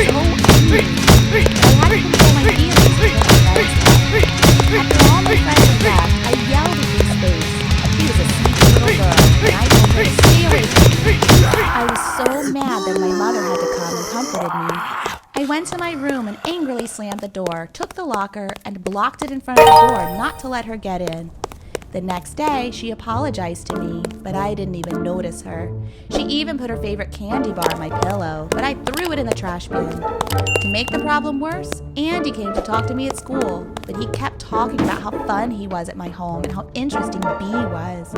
A: angry. I had to control my feelings before my friends left. After all my friends had left, I yelled at Bee's face. She was a sneaky little girl, and I told her to stay away from me. I was so mad that my mother had to come and comforted me. I went to my room and angrily slammed the door, took the locker, and blocked it in front of the door not to let her get in. The next day, she apologized to me, but I didn't even notice her. She even put her favorite candy bar on my pillow, but I threw it in the trash bin. To make the problem worse, Andy came to talk to me at school, but he kept talking about how fun he was at my home and how interesting Bee was.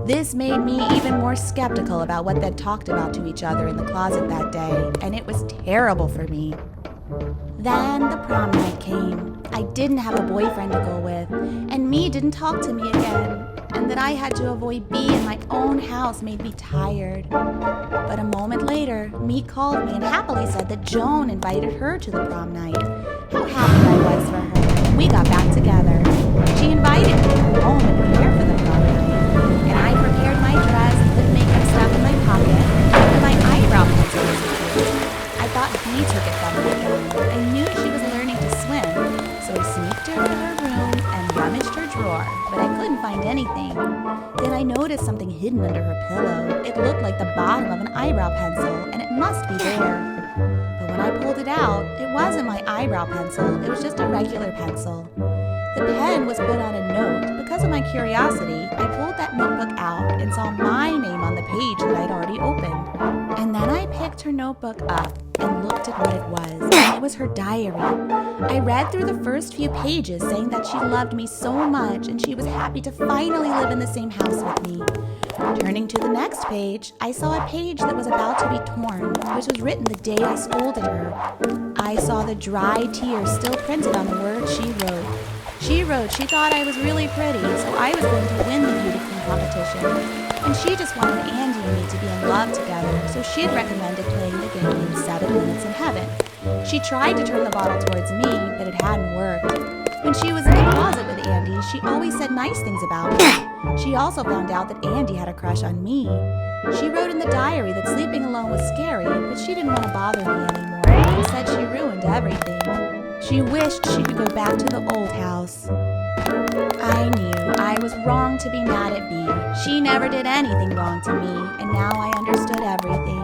A: This made me even more skeptical about what they'd talked about to each other in the closet that day, and it was terrible for me. Then the prom night came. I didn't have a boyfriend to go with, and Mie didn't talk to me again. And that I had to avoid Bee in my own house made me tired. But a moment later, Mie called me and happily said that Joan invited her to the prom night. How happy I was for her, and we got back together. She invited me to come home and prepare for the prom night. And I prepared my dress and put makeup stuff in my pocket, and my eyebrow pencil was cute. I thought Bee took it from me again. I knew she was learning to swim, so I sneaked her to her room and rummaged her drawer, but I couldn't find anything. Then I noticed something hidden under her pillow. It looked like the bottom of an eyebrow pencil, and it must be there. But when I pulled it out, it wasn't my eyebrow pencil, it was just a regular pencil. The pen was put on a note. Because of my curiosity, I pulled that notebook out and saw my name on the page that I'd already opened. And then I picked her notebook up and looked at what it was, and it was her diary. I read through the first few pages saying that she loved me so much and she was happy to finally live in the same house with me. Turning to the next page, I saw a page that was about to be torn, which was written the day I scolded her. I saw the dry tears still printed on the words she wrote. She wrote she thought I was really pretty, so I was going to win the beauty queen competition. And she just wanted Andy and me to be in love together, so she'd recommended playing the game 7 minutes in heaven. She tried to turn the bottle towards me, but it hadn't worked. When she was in the closet with Andy, she always said nice things about me. She also found out that Andy had a crush on me. She wrote in the diary that sleeping alone was scary, but she didn't want to bother me anymore, and said she ruined everything. She wished she could go back to the old house. I knew I was wrong to be mad at Bee. She never did anything wrong to me, and now I understood everything.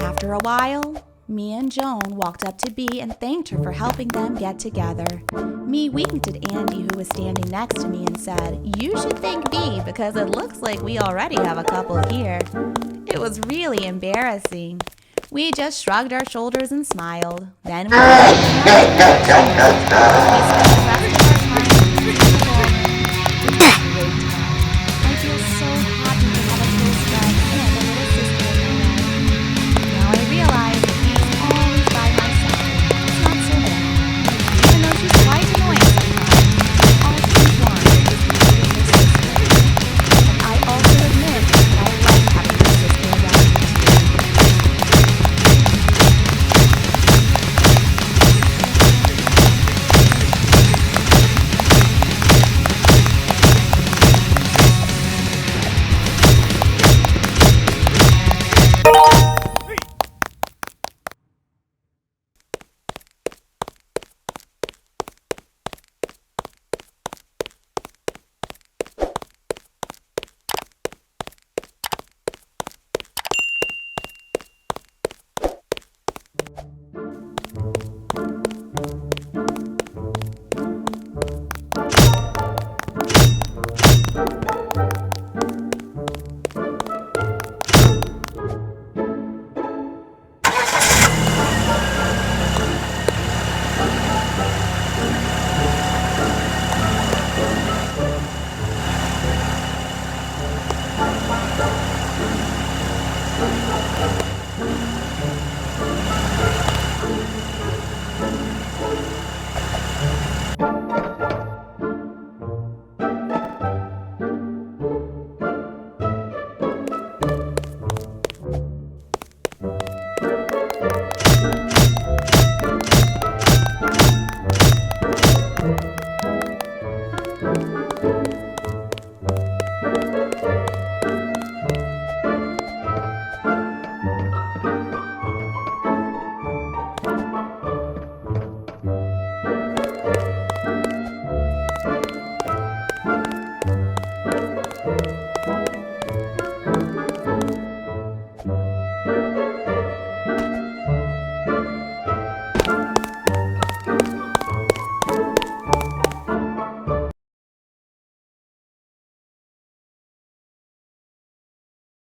A: After a while, Mia and Joan walked up to Bea and thanked her for helping them get together. Mia winked at Andy, who was standing next to me, and said, "You should thank Bea because it looks like we already have a couple here." It was really embarrassing. We just shrugged our shoulders and smiled. Then we spent the rest